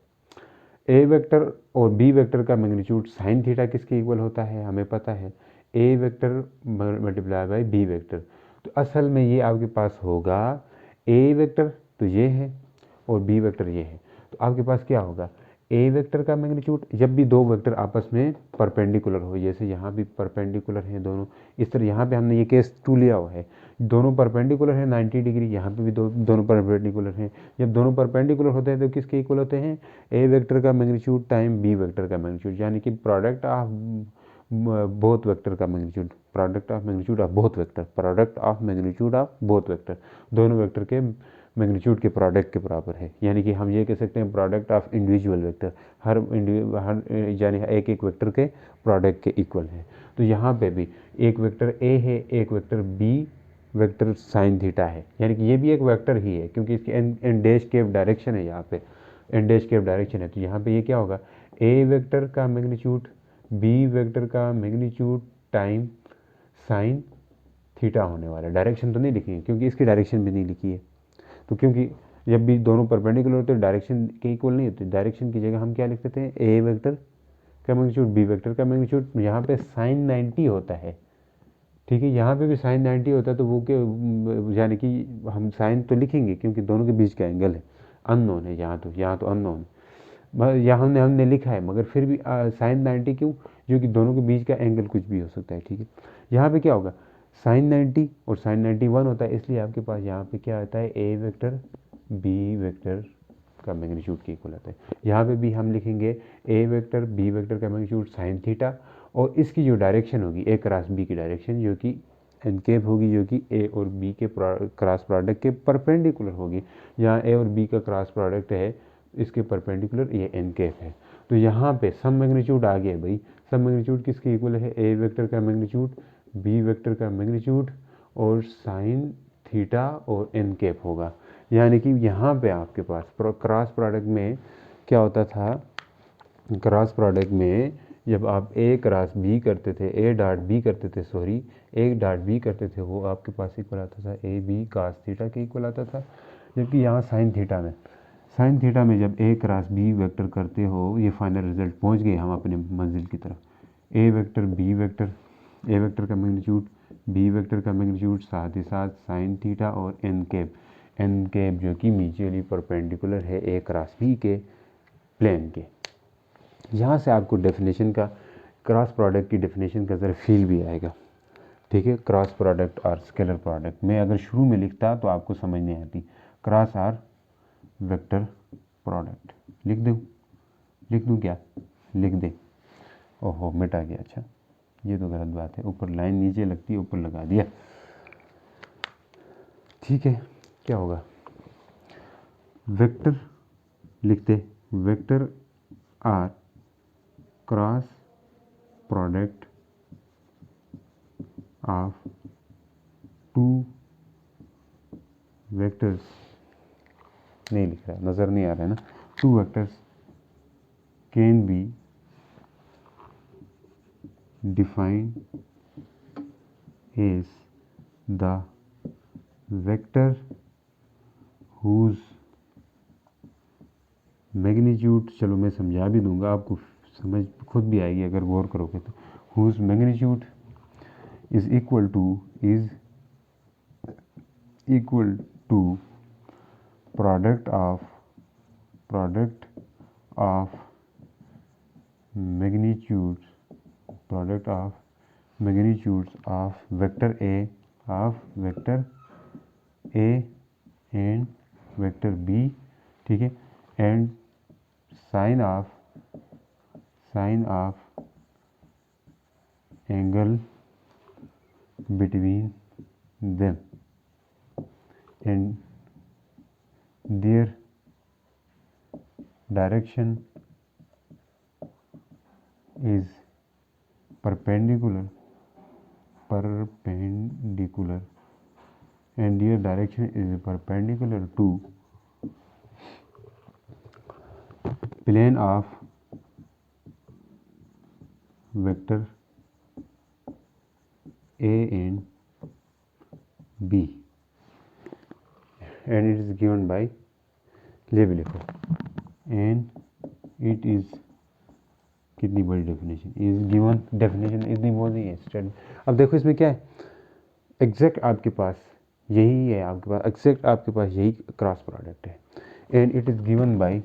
ए वेक्टर और बी वेक्टर का मैग्नीट्यूड साइन थीटा किसके इक्वल होता है, हमें पता है, A vector multiply by B vector. तो असल में ये आपके पास होगा ए वेक्टर तो ये है और बी वेक्टर ये है, तो आपके पास क्या होगा, ए वेक्टर का मैग्नीट्यूड, जब भी दो वेक्टर आपस में परपेंडिकुलर हो, जैसे यहाँ भी परपेंडिकुलर हैं दोनों, इस तरह यहाँ पे हमने ये केस 2 लिया हुआ है, दोनों परपेंडिकुलर हैं 90 डिग्री, यहाँ पे भी दोनों परपेंडिकुलर हैं। जब दोनों परपेंडिकुलर होते हैं तो किसके इक्वल होते हैं, ए वेक्टर का मैग्नीट्यूड टाइम बी वेक्टर का मैग्नीट्यूड, यानी कि प्रोडक्ट ऑफ बोथ वेक्टर का magnitude, product of magnitude of both vector, product of magnitude of both vector, दोनों वेक्टर के मैग्नीट्यूड के प्रोडक्ट के बराबर है। यानी कि हम ये कह सकते हैं प्रोडक्ट ऑफ इंडिविजुअल वेक्टर, हर यानी एक एक वेक्टर के प्रोडक्ट के इक्वल है। तो यहाँ पे भी एक वेक्टर ए है, एक vector B vector sine theta है, यानी कि ये भी एक वेक्टर ही है क्योंकि इसकी एन डैश केव डायरेक्शन है, यहाँ पे एन डैश केव डायरेक्शन है। तो यहाँ पे ये क्या होगा, ए वेक्टर का मैग्नीट्यूड बी वेक्टर का मैग्नीट्यूड टाइम साइन थीटा होने वाला है। डायरेक्शन तो नहीं लिखी है क्योंकि इसकी डायरेक्शन भी नहीं लिखी है, तो क्योंकि जब भी दोनों परपेंडिकुलर होते हैं डायरेक्शन के इक्वल नहीं होते, डायरेक्शन की जगह हम क्या लिख देते हैं, ए वेक्टर का मैग्नीट्यूड बी वेक्टर का मैग्नीट्यूड, यहाँ पे साइन 90 होता है, ठीक है, यहाँ पे भी साइन 90 होता है। तो वो क्या, यानी कि हम साइन तो लिखेंगे क्योंकि दोनों के बीच का एंगल है, अननोन है, यहाँ तो अननोन है, यहाँ हमने लिखा है, मगर फिर भी साइन 90 क्यों, जो कि दोनों के बीच का एंगल कुछ भी हो सकता है, ठीक है। यहाँ पे क्या होगा, साइन 90 और साइन 91 होता है, इसलिए आपके पास यहाँ पे क्या आता है, ए वेक्टर बी वेक्टर का मैग्नीट्यूड के इक्वल आता है। यहाँ पे भी हम लिखेंगे ए वेक्टर बी वेक्टर का मैग्नीट्यूड साइन थीटा, और इसकी जो डायरेक्शन होगी ए क्रॉस बी की डायरेक्शन जो कि एनकेप होगी, जो कि ए और बी के क्रॉस प्रोडक्ट के परपेंडिकुलर होगी। यहाँ ए और बी का क्रॉस प्रोडक्ट है, इसके परपेंडिकुलर ये एनकेप है। तो यहाँ पे सम मैग्नीट्यूड आ गया भाई, सम मैग्नीट्यूड किसके इक्वल है, ए वेक्टर का मैग्नीट्यूड बी वेक्टर का मैग्नीट्यूड और साइन थीटा और एनकेप होगा। यानी कि यहाँ पे आपके पास क्रॉस प्रोडक्ट में क्या होता था, क्रॉस प्रोडक्ट में जब आप ए क्रॉस बी करते थे, ए डॉट बी करते थे, सॉरी ए डॉट बी करते थे, वो आपके पास इक्वल आता था ए बी कास थीटा के इक्वल आता था। जबकि यहाँ साइन थीटा में जब ए क्रॉस बी वेक्टर करते हो, ये फाइनल रिजल्ट पहुँच गए हम अपने मंजिल की तरफ, ए vector B vector, A vector का मैग्नीट्यूड बी वेक्टर का मैग्नीट्यूड, साथ ही साथ साइन थीटा और एन कैप जो कि म्यूचुअली परपेंडिकुलर है ए क्रॉस बी के प्लेन के। यहाँ से आपको डेफिनेशन का, क्रॉस प्रोडक्ट की डेफिनेशन का ज़रा फील भी आएगा, ठीक है। क्रॉस प्रोडक्ट और स्केलर प्रोडक्ट में अगर शुरू में लिखता तो आपको समझ नहीं आती, क्रॉस आर वेक्टर प्रोडक्ट लिख दूँ क्या, लिख दे, ओहो मिटा गया, अच्छा ये तो गलत बात है, ऊपर लाइन नीचे लगती है, ऊपर लगा दिया, ठीक है। क्या होगा, वेक्टर लिखते, vector or cross product of two vectors, नहीं लिख रहा, नज़र नहीं आ रहा है ना, two vectors can be defined as the vector whose magnitude, चलो मैं समझा भी दूंगा, आपको समझ खुद भी आएगी अगर गौर करोगे तो, whose magnitude is equal to product of magnitudes of vector A and vector B, ठीक है, and sin of angle between them and their direction is perpendicular and their direction is perpendicular to plane of vector A and B and it is given by ये भी लिखो and it is कितनी बड़ी definition is given definition इतनी बोली है study. अब देखो इसमें क्या है, एग्जैक्ट आपके पास यही है, आपके पास एग्जैक्ट आपके पास यही क्रॉस प्रोडक्ट है and it is given by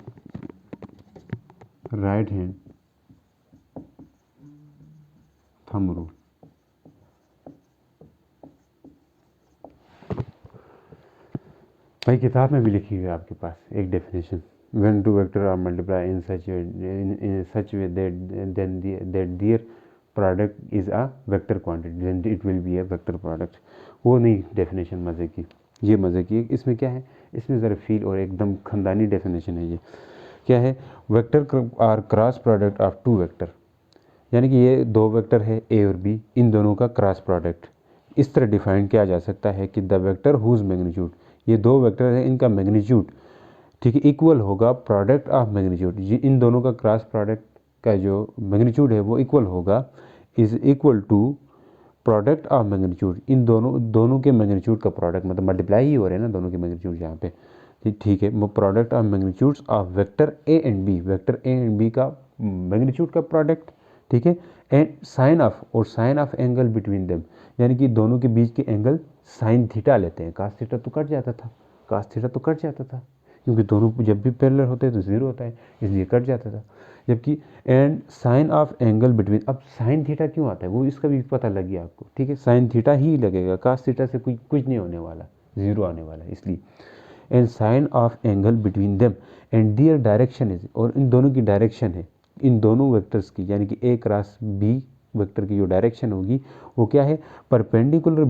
right hand thumb rule. भाई किताब में भी लिखी हुई है आपके पास एक definition, when two vectors are multiplied in such way that their product is a vector quantity then it will be a vector product। वो नहीं डेफिनेशन मज़े की, ये मज़े की। इसमें क्या है, इसमें ज़रा फील और एकदम ख़ानदानी डेफिनेशन है। ये क्या है, vector or cross product of two vector, यानी कि ये दो वेक्टर है ए और बी, इन दोनों का क्रॉस प्रोडक्ट इस तरह डिफाइन किया जा सकता है कि द वेक्टर हुज मैग्नीट्यूड, ये दो वेक्टर है इनका मैग्नीट्यूड ठीक है इक्वल होगा प्रोडक्ट ऑफ मैग्नीट्यूड, इन दोनों का क्रॉस प्रोडक्ट का जो मैग्नीट्यूड है वो इक्वल होगा, is equal to product of magnitude, इन दोनों के मैग्नीट्यूड का प्रोडक्ट, मतलब मल्टीप्लाई ही हो रहे हैं ना दोनों के मैग्नीट्यूड यहाँ पे ठीक है। वो product of magnitudes of vector A and B, vector A and B का मैग्नीट्यूड का प्रोडक्ट ठीक है, एंड साइन ऑफ और sine of angle between them, यानी कि दोनों के बीच के एंगल साइन थीटा लेते हैं। कास थीटा तो कट जाता था, कास थीटा तो कट जाता था क्योंकि दोनों जब भी पैरेलल होते हैं तो जीरो होता है इसलिए कट जाता था, जबकि and sine of angle between, अब साइन थीटा क्यों आता है वो इसका भी पता लग गया आपको ठीक है, साइन थीटा ही लगेगा, कास थीटा से कुछ नहीं होने वाला, जीरो आने वाला है इसलिए। And sine of angle between them and their direction is, और इन दोनों की डायरेक्शन है इन दोनों वेक्टर्स की, यानी कि ए क्रॉस बी वेक्टर की जो डायरेक्शन होगी वो क्या है, perpendicular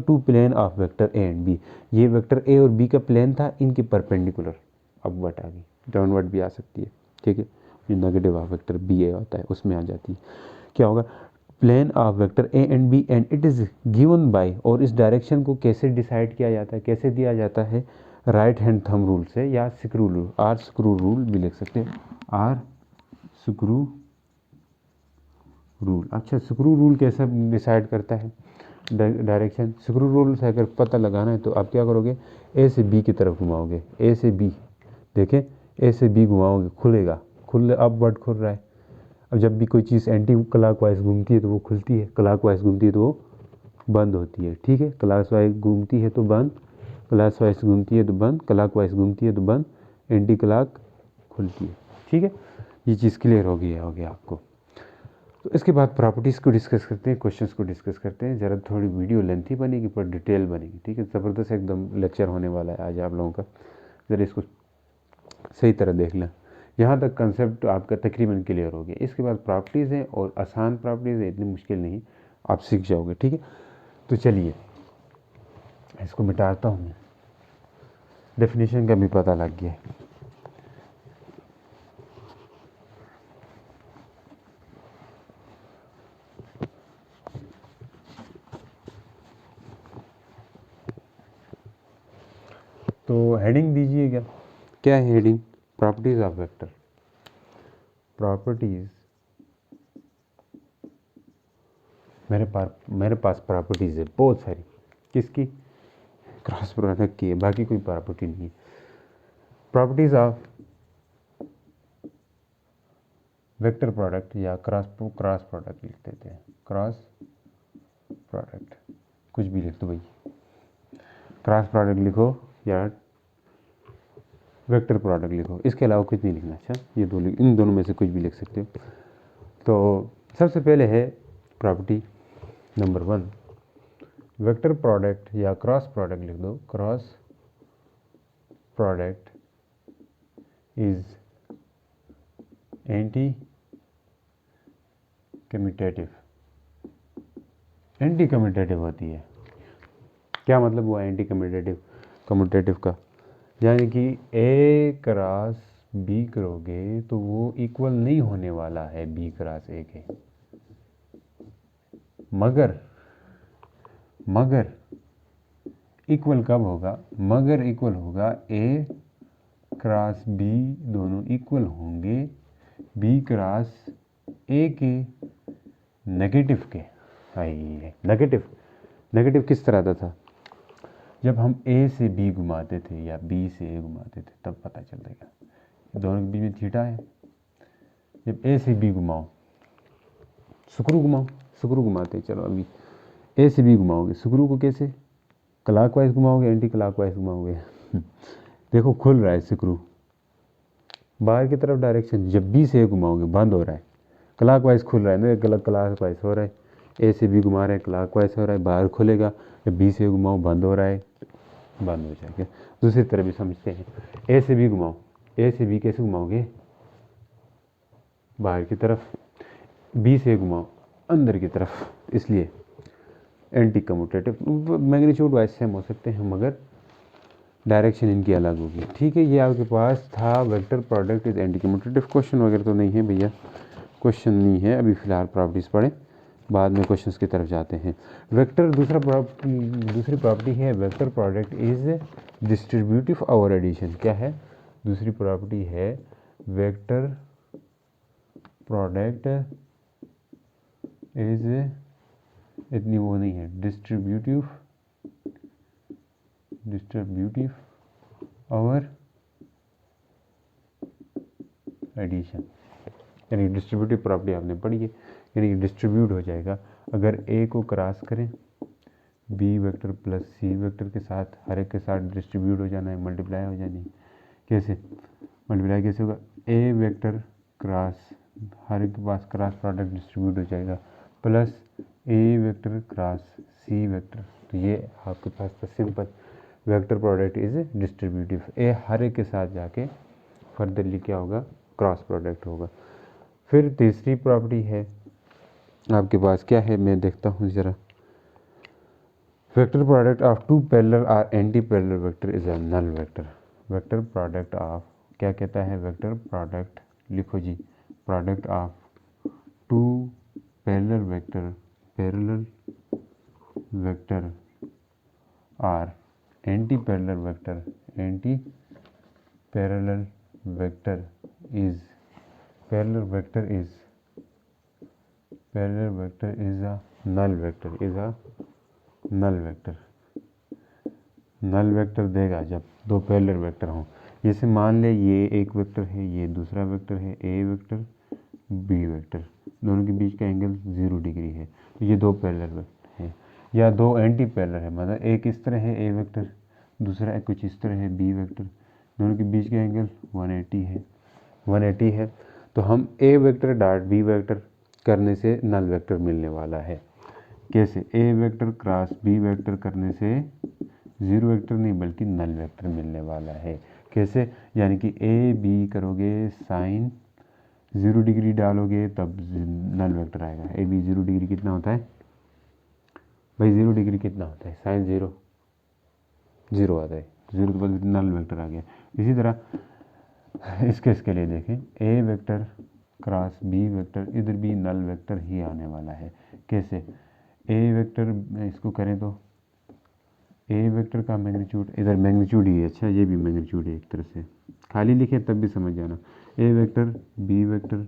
to plane of vector A and B, ये वेक्टर ए और बी का प्लेन था इनके परपेंडिकुलर, अपवर्ड आ गई, डाउनवर्ड भी आ सकती है ठीक है, जो negative of vector B A होता है उसमें आ जाती है। क्या होगा, plane of vector A and B and it is given by, और इस डायरेक्शन को कैसे डिसाइड किया जाता है, कैसे दिया जाता है, राइट हैंड थंब रूल से या screw rule, or screw rule भी लिख सकते हैं, आर स्क्रू रूल। अच्छा स्क्रू रूल कैसे डिसाइड करता है डायरेक्शन, स्क्रू रूल से अगर पता लगाना है तो आप क्या करोगे, ए से बी की तरफ घुमाओगे, ए से बी देखें, ए से बी घुमाओगे खुलेगा, अपवर्ड खुल रहा है। अब जब भी कोई चीज़ एंटी क्लॉकवाइज घूमती है तो वो खुलती है, क्लॉकवाइज घूमती है तो वो बंद होती है ठीक है, क्लॉकवाइज घूमती है तो बंद, क्लॉकवाइज घूमती है तो बंद, क्लॉकवाइज घूमती है तो बंद, एंटी क्लॉक खुलती है ठीक है। ये चीज़ क्लियर हो गया आपको। तो इसके बाद प्रॉपर्टीज़ को डिस्कस करते हैं, क्वेश्चंस को डिस्कस करते हैं। ज़रा थोड़ी वीडियो लेंथी बनेगी पर डिटेल बनेगी ठीक है, ज़बरदस्त एकदम लेक्चर होने वाला है आज आप लोगों का, ज़रा इसको सही तरह देख लें। यहाँ तक कंसेप्ट आपका तकरीबन क्लियर हो गया। इसके बाद प्रॉपर्टीज़ हैं और आसान प्रॉपर्टीज़ है, इतनी मुश्किल नहीं, आप सीख जाओगे ठीक है। तो चलिए इसको मिटाता हूँ मैं, डेफिनेशन का भी पता लग गया। तो हेडिंग दीजिएगा, क्या है heading, properties of vector. Properties, मेरे पास प्रॉपर्टीज़ है बहुत सारी, किसकी, क्रॉस प्रोडक्ट की है, बाकी कोई प्रॉपर्टी नहीं है। प्रॉपर्टीज़ ऑफ वेक्टर प्रोडक्ट या क्रॉस प्रोडक्ट लिख देते हैं, क्रॉस प्रोडक्ट कुछ भी लिख दो भाई, क्रॉस प्रोडक्ट लिखो या वेक्टर प्रोडक्ट लिखो, इसके अलावा कुछ नहीं लिखना। अच्छा ये दो, इन दोनों में से कुछ भी लिख सकते हो। तो सबसे पहले है प्रॉपर्टी नंबर 1, वेक्टर प्रोडक्ट या क्रॉस प्रोडक्ट लिख दो, cross product is anti commutative, anti commutative होती है। क्या मतलब हुआ एंटी कम्यूटेटिव का, यानी कि ए क्रॉस बी करोगे तो वो इक्वल नहीं होने वाला है बी क्रॉस ए के, मगर इक्वल कब होगा, मगर इक्वल होगा ए क्रॉस बी, दोनों इक्वल होंगे बी क्रॉस ए के नेगेटिव के। आइए नेगेटिव किस तरह का था, जब हम ए से बी घुमाते थे या बी से ए घुमाते थे तब पता चलेगा, दोनों के बीच में थीटा है। जब ए से बी घुमाओ, स्क्रू घुमाते, चलो अभी ए से बी घुमाओगे, स्क्रू को कैसे क्लॉकवाइज घुमाओगे एंटी क्लॉकवाइज घुमाओगे देखो खुल रहा है स्क्रू बाहर की तरफ डायरेक्शन, जब बी से ए घुमाओगे बंद हो रहा है, क्लॉकवाइज खुल रहा है ना, गलत क्लॉकवाइज हो रहा है, ए से बी घुमा रहे हैं क्लॉकवाइज हो रहा है, बाहर खुलेगा, जब बी से घुमाओ बंद हो रहा है, बंद हो जाएगा। दूसरी तरफ भी समझते हैं, ए से बी घुमाओ, ए से बी कैसे घुमाओगे बाहर की तरफ, बी से घुमाओ अंदर की तरफ, इसलिए anti commutative. Magnitude wise same हो सकते हैं मगर डायरेक्शन इनकी अलग होगी। ठीक है, ये आपके पास था vector product is anti commutative. Question वगैरह तो नहीं है भैया, क्वेश्चन नहीं है अभी फ़िलहाल, प्रॉपर्टीज़ पढ़ें, बाद में क्वेश्चंस की तरफ जाते हैं। वेक्टर दूसरी प्रॉपर्टी है vector product is distributive over addition. क्या है दूसरी प्रॉपर्टी है, वेक्टर प्रोडक्ट इज, इतनी वो नहीं है, डिस्ट्रीब्यूटिव ओवर एडिशन, यानी डिस्ट्रीब्यूटिव प्रॉपर्टी आपने पढ़ी है, यानी कि डिस्ट्रीब्यूट हो जाएगा। अगर ए को क्रॉस करें B vector plus C vector के साथ, हर एक के साथ डिस्ट्रीब्यूट हो जाना है, मल्टीप्लाई हो जानी है। कैसे मल्टीप्लाई कैसे होगा, ए वेक्टर क्रॉस, हर एक के पास क्रॉस प्रोडक्ट डिस्ट्रीब्यूट हो जाएगा, plus A vector cross C vector, तो ये आपके पास तो simple vector product is distributive. A हर एक के साथ जाके फर्दरली क्या होगा, क्रॉस प्रोडक्ट होगा। फिर तीसरी प्रॉपर्टी है आपके पास, क्या है मैं देखता हूँ ज़रा, vector product of two parallel or anti parallel vector is a null vector. Vector product of, क्या कहता है, वेक्टर प्रोडक्ट लिखो जी, product of two parallel vector or anti parallel vector is a null vector. Null vector देगा जब दो parallel vector हों। जैसे मान ले ये एक वेक्टर है, ये दूसरा वेक्टर है, ए वेक्टर बी वेक्टर, दोनों के बीच का एंगल 0 डिग्री है, तो ये दो पैरेलल वेक्टर हैं। या दो एंटी पैरेलल है, मतलब एक इस तरह है ए वेक्टर, दूसरा कुछ इस तरह है बी वेक्टर, दोनों के बीच का एंगल 180 है। तो हम ए वेक्टर डॉट बी वेक्टर करने से नल वेक्टर मिलने वाला है। कैसे, ए वेक्टर क्रॉस बी वेक्टर करने से 0 वेक्टर नहीं बल्कि नल वेक्टर मिलने वाला है। कैसे, यानी कि ए बी करोगे साइन 0 डिग्री डालोगे तब नल वेक्टर आएगा। ए बी 0 डिग्री कितना होता है भाई, 0 डिग्री कितना होता है, साइन 0 आता है, 0 के बाद नल वेक्टर आ गया। इसी तरह इस केस के लिए देखें, A vector cross B vector, इधर भी नल वेक्टर ही आने वाला है। कैसे, ए वेक्टर इसको करें तो ए वेक्टर का मैग्नीट्यूड, इधर मैग्नीट्यूड ही है, अच्छा ये भी मैग्नीट्यूड है एक तरह से, खाली लिखे तब भी समझ जाना, ए वेक्टर बी वेक्टर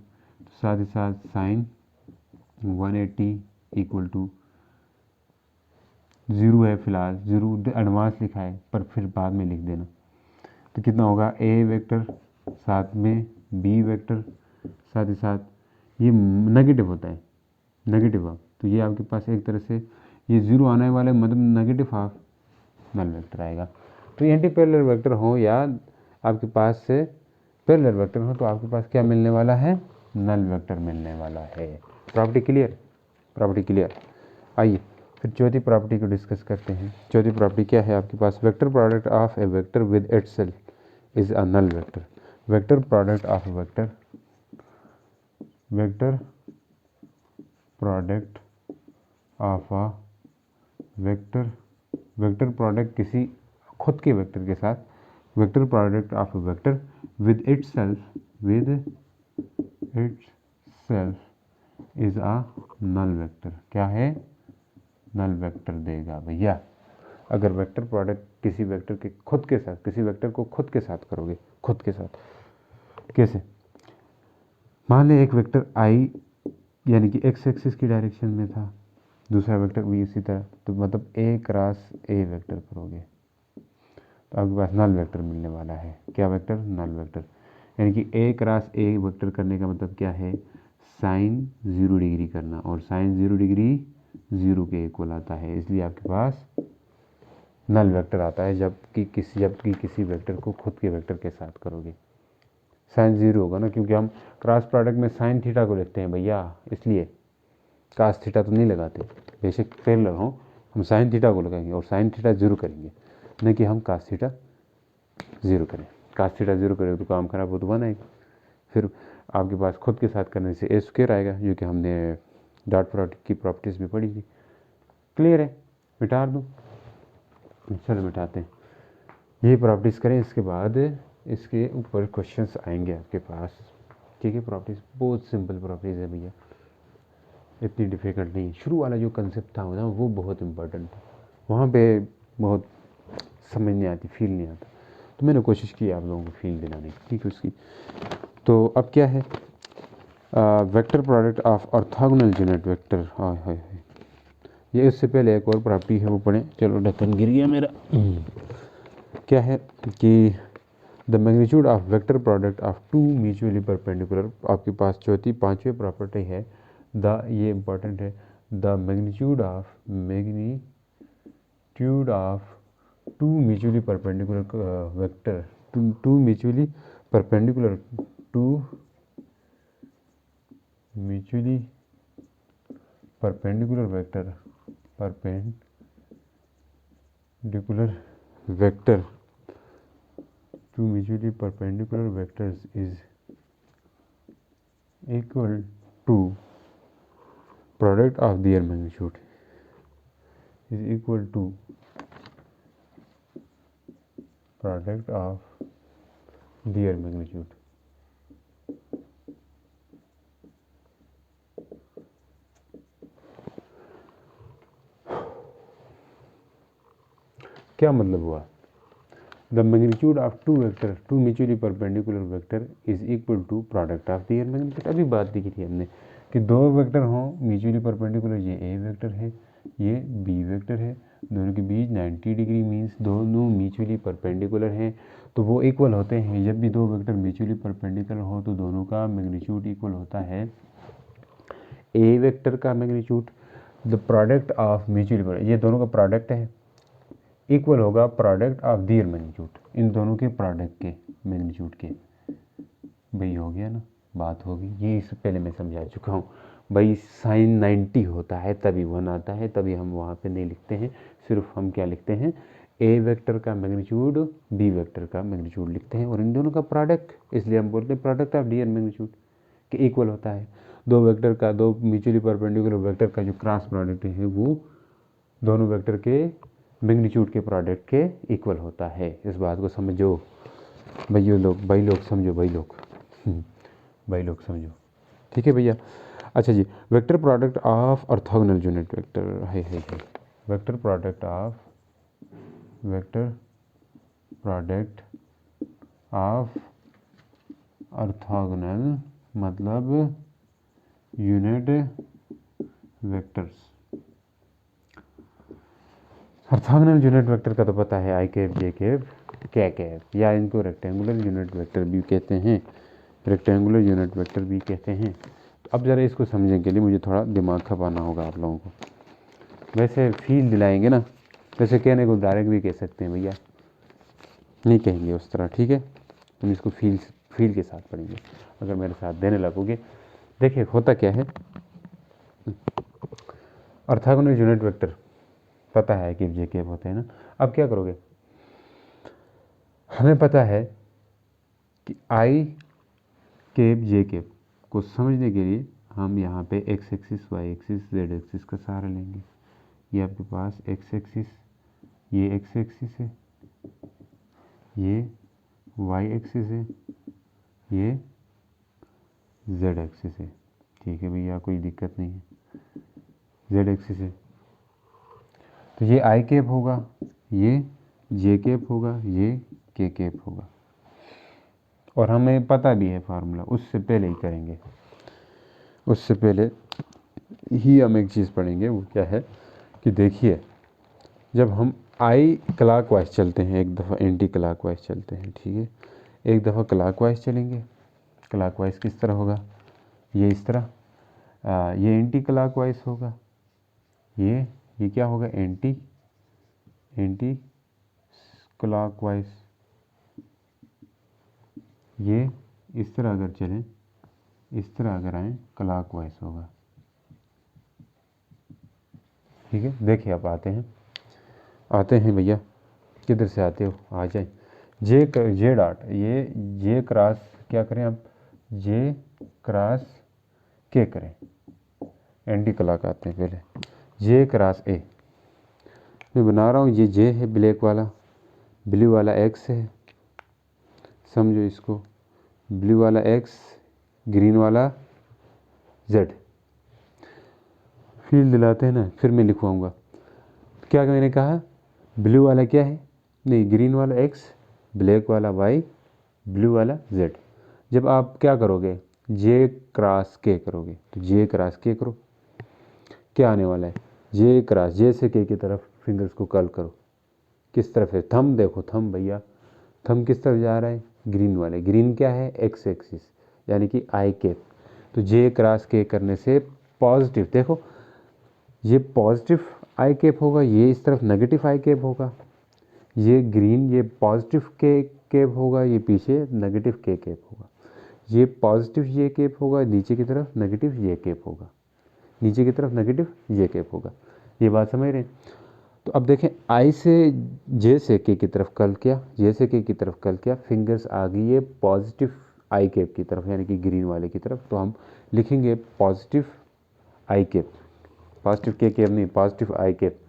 साथ ही साथ साइन 180 इक्वल टू 0 है, फिलहाल 0 एडवांस लिखा है पर फिर बाद में लिख देना, तो कितना होगा, ए वेक्टर साथ में बी वेक्टर साथ ही साथ ये नेगेटिव होता है, नेगेटिव ऑफ, तो ये आपके पास एक तरह से ये 0 आने वाला है, मतलब नेगेटिव ऑफ नल वेक्टर आएगा। तो एंटी पैरेलल वेक्टर हो या आपके पास से पैरेलल वेक्टर हो, तो आपके पास क्या मिलने वाला है, नल वेक्टर मिलने वाला है। Property clear. आइए फिर चौथी प्रॉपर्टी को डिस्कस करते हैं। चौथी प्रॉपर्टी क्या है आपके पास, vector product of a vector with itself is a null vector. Vector product of vector product of a vector vector product किसी खुद के वेक्टर के साथ, vector product of a vector with itself is a null vector. क्या है? नल vector देगा भैया। अगर वेक्टर प्रोडक्ट किसी वेक्टर के खुद के साथ, किसी वेक्टर को खुद के साथ करोगे, खुद के साथ कैसे? मान लें एक वेक्टर आई यानी कि एक्स एक्सिस की डायरेक्शन में था, दूसरा वेक्टर भी इसी तरह, तो मतलब ए क्रॉस ए वेक्टर करोगे तो आपके पास नल वेक्टर मिलने वाला है। क्या वेक्टर? Null vector. यानी कि ए क्रॉस ए वेक्टर करने का मतलब क्या है? साइन 0 डिग्री करना, और साइन 0 डिग्री 0 के इक्वल आता है, इसलिए आपके पास नल वेक्टर आता है जबकि किसी वेक्टर को खुद के वेक्टर के साथ करोगे। साइन 0 होगा ना, क्योंकि हम क्रॉस प्रोडक्ट में साइन थीटा को लिखते हैं भैया, इसलिए कास थीटा तो नहीं लगाते। बेशक पैरेलल हो, हम साइन थीटा को लगाएंगे और साइन थीटा 0 करेंगे, नहीं कि हम कास थीटा 0 करें। कास थीटा 0 करें तो काम खराब हो तो 1 आएगा। फिर आपके पास खुद के साथ करने से ए स्क्वायर आएगा, जो कि हमने डॉट प्रोडक्ट की प्रॉपर्टीज़ में पढ़ी थी। क्लियर है? मिटा दूँ? चलो मिटाते हैं। ये प्रॉपर्टीज़ करें, इसके बाद इसके ऊपर क्वेश्चंस आएंगे आपके पास। ठीक है? प्रॉपर्टीज़ बहुत सिंपल प्रॉपर्टीज़ है भैया, इतनी डिफ़िकल्ट नहीं। शुरू वाला जो कंसेप्ट था ना वो बहुत इंपॉर्टेंट था, वहाँ पे बहुत समझ नहीं आती, फील नहीं आता, तो मैंने कोशिश की आप लोगों को फील दिलाने की। ठीक है उसकी। तो अब क्या है? Vector product of orthogonal unit vector. हाँ हाँ, ये इससे पहले एक और प्रॉपर्टी है वो पढ़ें। चलो ढक्कन गिर गया मेरा। क्या है कि the magnitude of vector product of two mutually perpendicular, आपके पास चौथी पांचवी प्रॉपर्टी है ये इंपॉर्टेंट है, the magnitude of two mutually perpendicular vector, to mutually perpendicular vectors is equal to product of their magnitude, is equal to product of their magnitude। क्या मतलब हुआ? The magnitude of two mutually perpendicular vector is equal to product of their magnitude. अभी बात देखी थी हमने कि दो वेक्टर हों म्यूचुअली परपेंडिकुलर, ये ए वेक्टर है, ये बी वेक्टर है, दोनों के बीच 90 डिग्री मीन्स दोनों म्यूचुअली परपेंडिकुलर हैं, तो वो इक्वल होते हैं। जब भी दो वेक्टर म्यूचुअली परपेंडिकुलर हो तो दोनों का मैग्नीट्यूड इक्वल होता है ए वेक्टर का magnitude. The product of mutually, ये दोनों का प्रोडक्ट है, इक्वल होगा प्रोडक्ट ऑफ दियर मैग्नीट्यूड, इन दोनों के प्रोडक्ट के मैग्नीट्यूड के। भाई हो गया ना, बात होगी। ये इससे पहले मैं समझा चुका हूँ भाई। साइन 90 होता है तभी 1 आता है, तभी हम वहाँ पे नहीं लिखते हैं, सिर्फ हम क्या लिखते हैं? ए वेक्टर का मैग्नीट्यूड बी वेक्टर का मैग्नीट्यूड लिखते हैं, और इन दोनों का प्रोडक्ट, इसलिए हम बोलते हैं प्रोडक्ट ऑफ दियर मैग्नीट्यूड के इक्वल होता है। दो वेक्टर का, दो म्यूचुअली परपेंडिकुलर वेक्टर का जो क्रॉस प्रोडक्ट है वो दोनों वेक्टर के मैग्नीट्यूड के प्रोडक्ट के इक्वल होता है। इस बात को समझो भाई लोग समझो, भाई लोग समझो। ठीक है भैया? अच्छा जी, vector product of orthogonal unit vector है वेक्टर प्रोडक्ट ऑफ ऑर्थोगोनल मतलब unit vectors. Orthogonal unit vector का तो पता है, I cap, J cap, K cap, या इनको रेक्टेंगुलर यूनिट वेक्टर भी कहते हैं, रेक्टेंगुलर यूनिट वेक्टर भी कहते हैं। तो अब ज़रा इसको समझने के लिए मुझे थोड़ा दिमाग खपाना होगा आप लोगों को। वैसे फील दिलाएंगे ना, वैसे कहने को डायरेक्ट भी कह सकते हैं भैया, नहीं कहेंगे उस तरह। ठीक है? तुम इसको फील के साथ पढ़ेंगे अगर मेरे साथ देने लगोगे। देखिए होता क्या है, ऑर्थोगोनल यूनिट वेक्टर पता है कि जे कैप होते हैं ना। अब क्या करोगे? हमें पता है कि आई कैप जे कैप को समझने के लिए हम यहाँ पे X axis, Y axis, Z axis का सहारा लेंगे। ये आपके पास एक्स एक्सिस, ये एक्स एक्सिस है, ये वाई एक्सिस है, ये जेड एक्सिस है। ठीक है भैया, कोई दिक्कत नहीं है, जेड एक्सिस है। तो ये आई कैप होगा, ये जे कैप होगा, ये के कैप होगा। और हमें पता भी है फार्मूला, उससे पहले ही करेंगे, उससे पहले ही हम एक चीज़ पढ़ेंगे। वो क्या है कि देखिए, जब हम आई क्लॉकवाइज चलते हैं, एक दफ़ा एंटी क्लॉकवाइज चलते हैं, ठीक है, एक दफ़ा क्लॉकवाइज चलेंगे। क्लॉकवाइज किस तरह होगा, ये इस तरह, ये एंटी क्लॉकवाइज होगा, ये क्या होगा, एंटी क्लॉकवाइज। ये इस तरह अगर चलें, इस तरह अगर आए, क्लॉकवाइज होगा। ठीक है, देखिए अब आते हैं भैया, किधर से आते हो, आ जाए। जे डॉट, ये जे क्रॉस क्या करें अब, जे क्रॉस के करें, एंटी क्लॉक आते हैं पहले, जे क्रॉस ए मैं बना रहा हूँ। ये जे है ब्लैक वाला, ब्लू वाला एक्स है, समझो इसको, ब्लू वाला एक्स, ग्रीन वाला जेड। फील दिलाते हैं ना, फिर मैं लिखवाऊँगा। क्या मैंने कहा, ब्लू वाला क्या है, नहीं, ग्रीन वाला एक्स, ब्लैक वाला वाई, ब्लू वाला जेड। जब आप क्या करोगे, जे क्रॉस के करोगे, तो जे क्रॉस के करो, क्या आने वाला है, जे क्रॉस, जे से के की तरफ फिंगर्स को कर्ल करो। किस तरफ है, थंब देखो, थंब भैया, थंब किस तरफ जा रहा है, ग्रीन वाले, ग्रीन क्या है, एक्स एक्सिस, यानी कि आई कैप। तो जे क्रॉस के करने से पॉजिटिव, देखो ये पॉजिटिव आई कैप होगा, ये इस तरफ नेगेटिव आई कैप होगा, ये ग्रीन, ये पॉजिटिव के कैप होगा, ये पीछे नेगेटिव के कैप होगा, ये पॉजिटिव ये कैप होगा, नीचे की तरफ नेगेटिव ये कैप होगा, नीचे की तरफ नेगेटिव ये कैप होगा। ये बात समझ रहे हैं। तो अब देखें, आई से जे से के की तरफ कर्ल किया, जे से के की तरफ कर्ल किया, फिंगर्स आ गई है पॉजिटिव आई कैप की तरफ, यानी कि ग्रीन वाले की तरफ। तो हम लिखेंगे पॉजिटिव आई कैप, पॉजिटिव के कैप नहीं, पॉजिटिव आई कैप।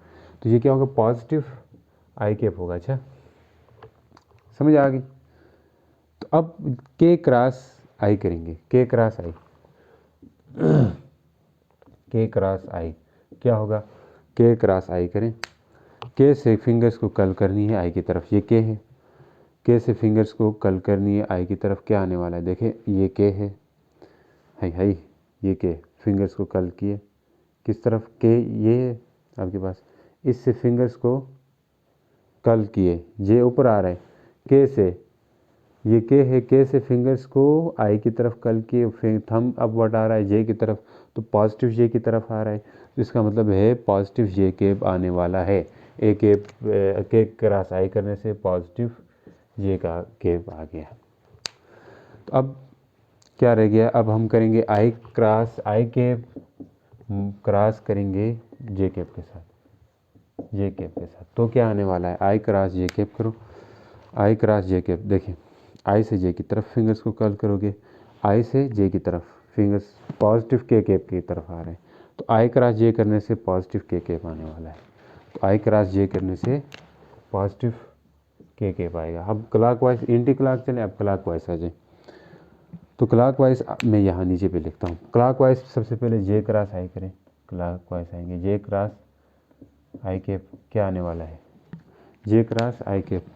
तो ये क्या होगा, पॉजिटिव आई कैप होगा। अच्छा, समझ आ गई। तो अब के क्रॉस आई करेंगे, के क्रॉस आई, के क्रॉस आई क्या होगा, के क्रॉस आई करें, के से फिंगर्स को कर्ल करनी है आई की तरफ, ये के है, के से फिंगर्स को कर्ल करनी है आई की तरफ, क्या आने वाला है, देखें ये के है, हाई ये के, फिंगर्स को कर्ल किए किस तरफ, के ये है आपके पास, इससे फिंगर्स को कर्ल किए, जे ऊपर आ रहा है, के से, ये के है, के से फिंगर्स को आई की तरफ कर्ल किए, फिर थंब अपवर्ड आ रहा है जे की तरफ, तो पॉजिटिव जे की तरफ आ रहा है, तो इसका मतलब है पॉजिटिव जे केप आने वाला है। ए केप के क्रॉस आई करने से पॉजिटिव जे का केप आ गया। तो अब क्या रह गया, अब हम करेंगे आई क्रॉस आई केप क्रॉस करेंगे जे केप के साथ, जे केप के साथ। तो क्या आने वाला है, आई क्रॉस जे केप करो, आई क्रॉस जे केप, देखिए आई से जे की तरफ फिंगर्स को कर्ल करोगे, आई से जे की तरफ फिंगर्स पॉजिटिव के केप की तरफ आ रहे हैं, तो आई क्रॉस जे करने से पॉजिटिव के केप आने वाला है। तो आई क्रॉस जे करने से पॉजिटिव के केप आएगा। अब क्लॉकवाइज एंटी क्लॉक चले, अब क्लॉकवाइज आ जाए। तो क्लॉकवाइज मैं यहाँ नीचे पे लिखता हूँ। क्लॉकवाइज सबसे पहले जे क्रॉस आई करें, क्लॉकवाइज आएंगे, जे क्रॉस आई केप क्या आने वाला है, जे क्रॉस आई केप,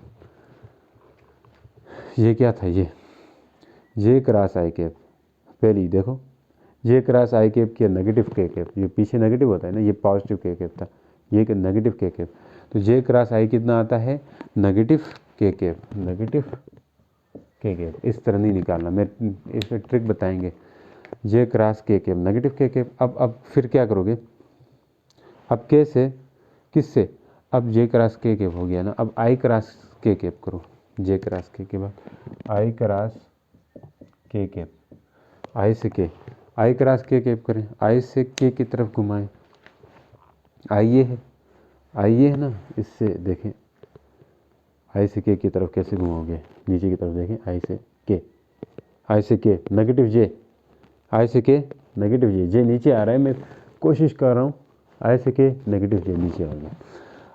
ये क्या था, ये जे क्रॉस आई कैप, पहले देखो जे क्रॉस आई कैप किया नेगेटिव के कैप, ये पीछे नेगेटिव होता है ना, ये पॉजिटिव के कैप था, ये नेगेटिव के कैप। तो जे क्रॉस आई कितना आता है, नेगेटिव के कैप, नेगेटिव के कैप। इस तरह नहीं निकालना, मैं इसमें ट्रिक बताएंगे। जे क्रॉस के कैप, नेगेटिव के कैप। अब फिर क्या करोगे, अब के से किससे, अब जे क्रॉस के कैप हो गया ना, अब आई क्रॉस के कैप करो, जे क्रॉस के बाद आई क्रॉस के कैप, आई से के, आई क्रॉस के कैप करें, आई से के की तरफ घुमाएं, आई ये है, आई ये है ना, इससे देखें आई से के की तरफ कैसे घुमाओगे, नीचे की तरफ देखें, आई से के, आई से के नेगेटिव जे, आई से के नेगेटिव जे, जे नीचे आ रहा है, मैं कोशिश कर रहा हूँ, आई से के नेगेटिव जे नीचे आ गया।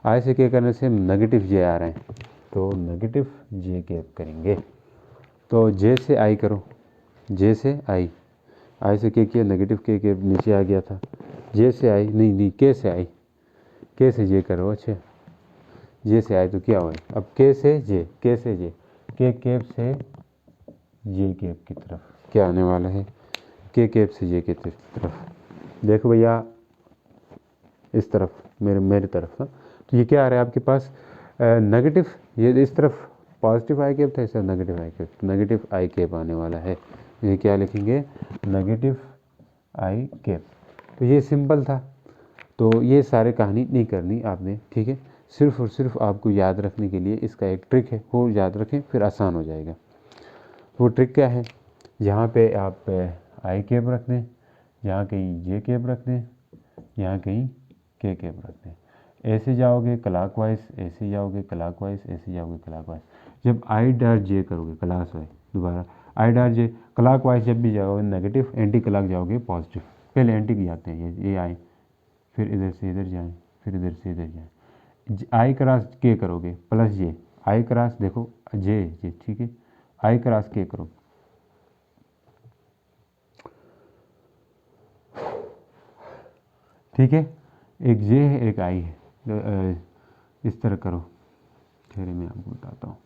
आई से के करने से नेगेटिव जे आ रहे हैं, तो नेगेटिव जे कैप करेंगे। तो जे से आई करो, जे से आई से के किया, नेगेटिव के नीचे आ गया था। जे से आई नहीं के से आई, के से जे करो। अच्छा, जे से आई तो क्या हुआ, अब के से जे, के कैप से जे कैप की तरफ क्या आने वाला है, के कैप से जे कैप की तरफ। देखो भैया इस तरफ, मेरे तरफ। तो ये क्या आ रहा है आपके पास, नेगेटिव, ये इस तरफ पॉजिटिव आई कैप था, इस नेगेटिव आई कैप, तो नेगेटिव आई कैप आने वाला है। ये क्या लिखेंगे, नेगेटिव आई कैप। तो ये सिंपल था, तो ये सारे कहानी नहीं करनी आपने, ठीक है। सिर्फ और सिर्फ आपको याद रखने के लिए इसका एक ट्रिक है, वो याद रखें फिर आसान हो जाएगा। वो ट्रिक क्या है, यहाँ पे आप आई कैप रख दें, यहाँ कहीं जे कैप रख दें, यहाँ कहीं के कैप रख दें। ऐसे जाओगे क्लॉकवाइज, ऐसे जाओगे क्लॉकवाइज, ऐसे जाओगे क्लॉकवाइज। जब आई डॉट जे करोगे क्लास वाइज, दोबारा आई डॉट जे क्लॉकवाइज जब भी जाओगे नेगेटिव, एंटी क्लॉक जाओगे पॉजिटिव। पहले एंटी की जाते हैं, ये आए, फिर इधर से इधर जाएं, फिर इधर से इधर जाएं। आई क्रॉस के करोगे प्लस जे, आई क्रॉस देखो जे जे, ठीक है, आई क्रॉस के करो, ठीक है। एक जे है एक आई है, इस तरह करो, ठहरे मैं आपको बताता हूँ।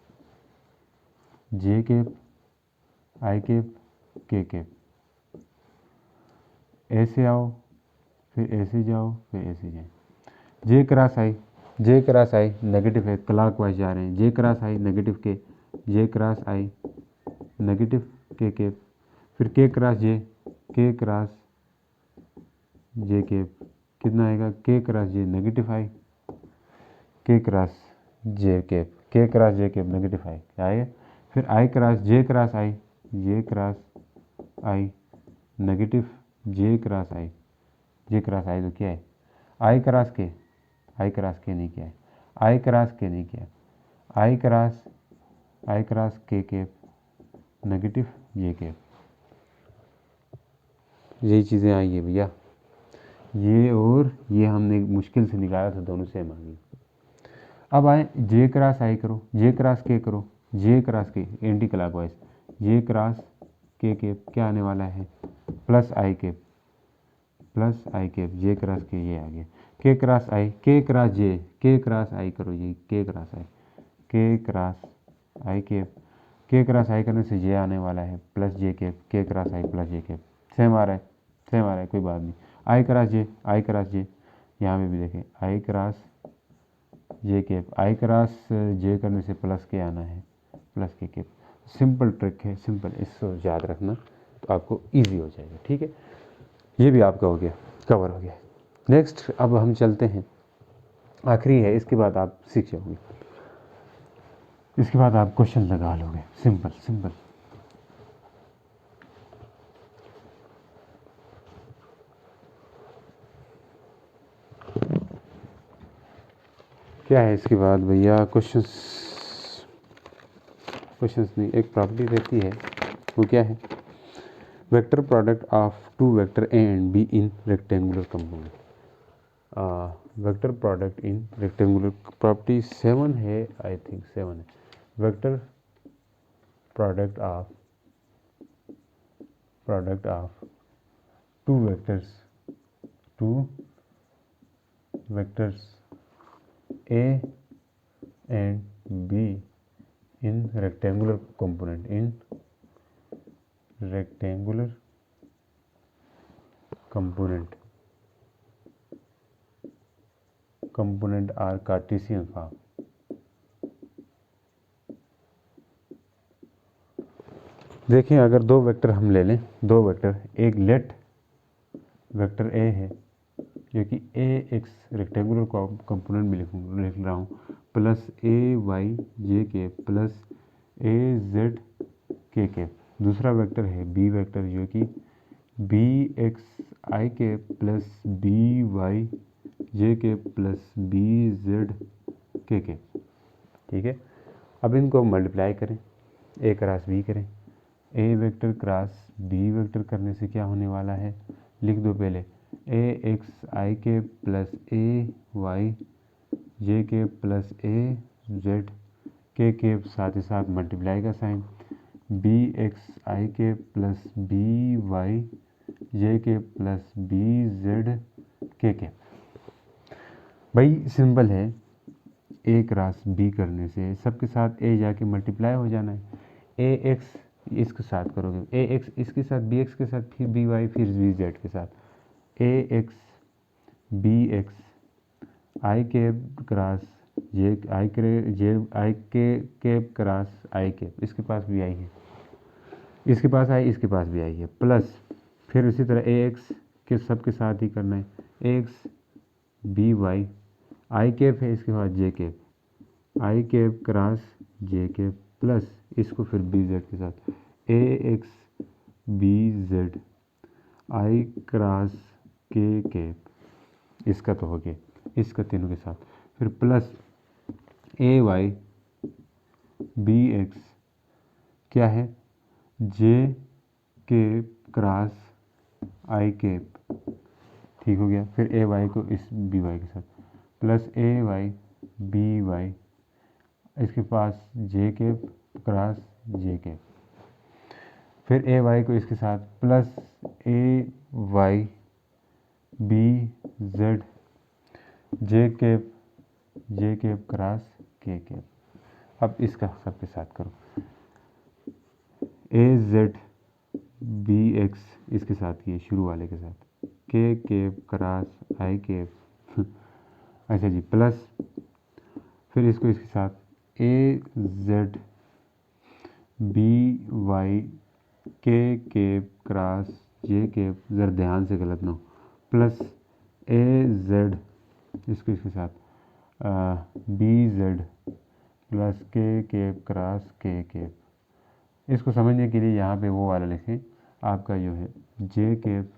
जे cap, I cap, K cap, ऐसे आओ, फिर ऐसे जाओ, फिर ऐसे जाए। जे क्रॉस आई, जे क्रॉस आई नेगेटिव है, क्लॉक वाइज जा रहे हैं। जे क्रॉस आई नेगेटिव के, जे क्रॉस आई नेगेटिव के कैप, फिर के क्रॉस जे, के क्रॉस जे कैप, कितना आएगा, के क्रॉस जे नेगेटिव आई, के क्रॉस जे कैप, के क्रॉस जे कैप नेगेटिव आई, क्या आएगा। फिर आई क्रॉस जे क्रॉस आई, जे क्रॉस आई नेगेटिव, जे क्रॉस आई, जे क्रॉस आई तो क्या है, आई क्रॉस के, आई क्रॉस के नहीं किया है, आई क्रॉस के नहीं किया, आई क्रॉस के कैप नेगेटिव जे कैप। यही चीज़ें आई है भैया, ये और ये हमने मुश्किल से निकाला था, दोनों सेम आ गई। अब आए जे क्रॉस आई करो, जे क्रॉस के करो, जे क्रॉस के एंटी क्लॉकवाइज, जे क्रॉस के कैप क्या आने वाला है, प्लस आई कैप, प्लस आई कैप, जे क्रॉस के ये आ गया, के क्रॉस आई, के क्रॉस जे, के क्रॉस आई करो, ये के क्रॉस आई, के क्रॉस आई कैप, के क्रॉस आई करने से जे आने वाला है प्लस जे कैप, के क्रॉस आई प्लस जे कैप, सेम आ रहा है, सेम आ रहा है, कोई बात नहीं। आई क्रॉस जे, आई क्रॉस जे, यहाँ पे भी देखें आई क्रॉस जे कैप, आई क्रॉस जे करने से प्लस के आना है, प्लस के कैप। सिंपल ट्रिक है, सिंपल, इसको याद रखना तो आपको ईजी हो जाएगा, ठीक है। ये भी आपका हो गया, कवर हो गया। नेक्स्ट अब हम चलते हैं, आखिरी है, इसके बाद आप सीख जाओगे, इसके बाद आप क्वेश्चन लगा लोगे, सिंपल सिंपल। क्या है इसके बाद भैया, क्वेश्चंस नहीं, एक प्रॉपर्टी रहती है, वो क्या है, vector product of two vector A and B in rectangular component. Vector product in rectangular, property 7 है, आई थिंक 7 है। Vector product of two vectors A and B in rectangular component are Cartesian form। देखिए अगर दो vector हम ले लें, दो vector, एक लेट वेक्टर ए है जो कि ए एक्स रेक्टेंगुलर कंपोनेंट में लिख रहा हूँ, प्लस ए वाई जे के प्लस ए जेड के कैप। दूसरा वेक्टर है बी वेक्टर जो कि बी एक्स आई के प्लस बी वाई जे के प्लस बी जेड के कैप, ठीक है। अब इनको मल्टीप्लाई करें, ए क्रॉस बी करें, A vector cross B vector करने से क्या होने वाला है, लिख दो पहले, ए एक्स आई के प्लस ए वाई जे के प्लस ए जेड के साथ ही साथ मल्टीप्लाई का साइन बी एक्स आई के प्लस बी वाई जे के प्लस बी जेड के भाई सिंपल है, ए क्रॉस बी करने से सबके साथ ए जाके मल्टीप्लाई हो जाना है। ए एक्स इसके साथ करोगे, ए एक्स इसके साथ बी एक्स के साथ, फिर बी वाई, फिर बी जेड के साथ। ए एक्स बी एक्स आई के क्रॉस जे आई के जे आई के क्रॉस आई के, इसके पास भी आई है, इसके पास आई, इसके पास भी आई है, प्लस फिर उसी तरह ए एक्स के सबके साथ ही करना है। A X B Y I cap है, इसके बाद J cap I cap cross J cap plus इसको फिर बी जेड के साथ A X B Z I cross K cap, इसका तो हो गया, इसका तीनों के साथ फिर plus A Y B X क्या है J cap cross I cap, ठीक हो गया। फिर ए वाई को इस बी वाई के साथ plus A Y B Y, इसके पास जे कैप क्रॉस जे कैप, फिर ए वाई को इसके साथ plus A Y B Z J cap cross K cap. अब इसका सबके साथ करो, ए जेड बी एक्स इसके साथ ये शुरू वाले के साथ के कैप क्रॉस आई कैप अच्छा जी, प्लस फिर इसको इसके साथ ए जेड बी वाई के कैप क्रॉस जे कैप, ज़रा ध्यान से गलत ना हो, प्लस ए जेड इसको इसके साथ बी जेड प्लस के कैप क्रॉस के कैप। इसको समझने के लिए यहाँ पे वो वाला लिखें, आपका जो है J cap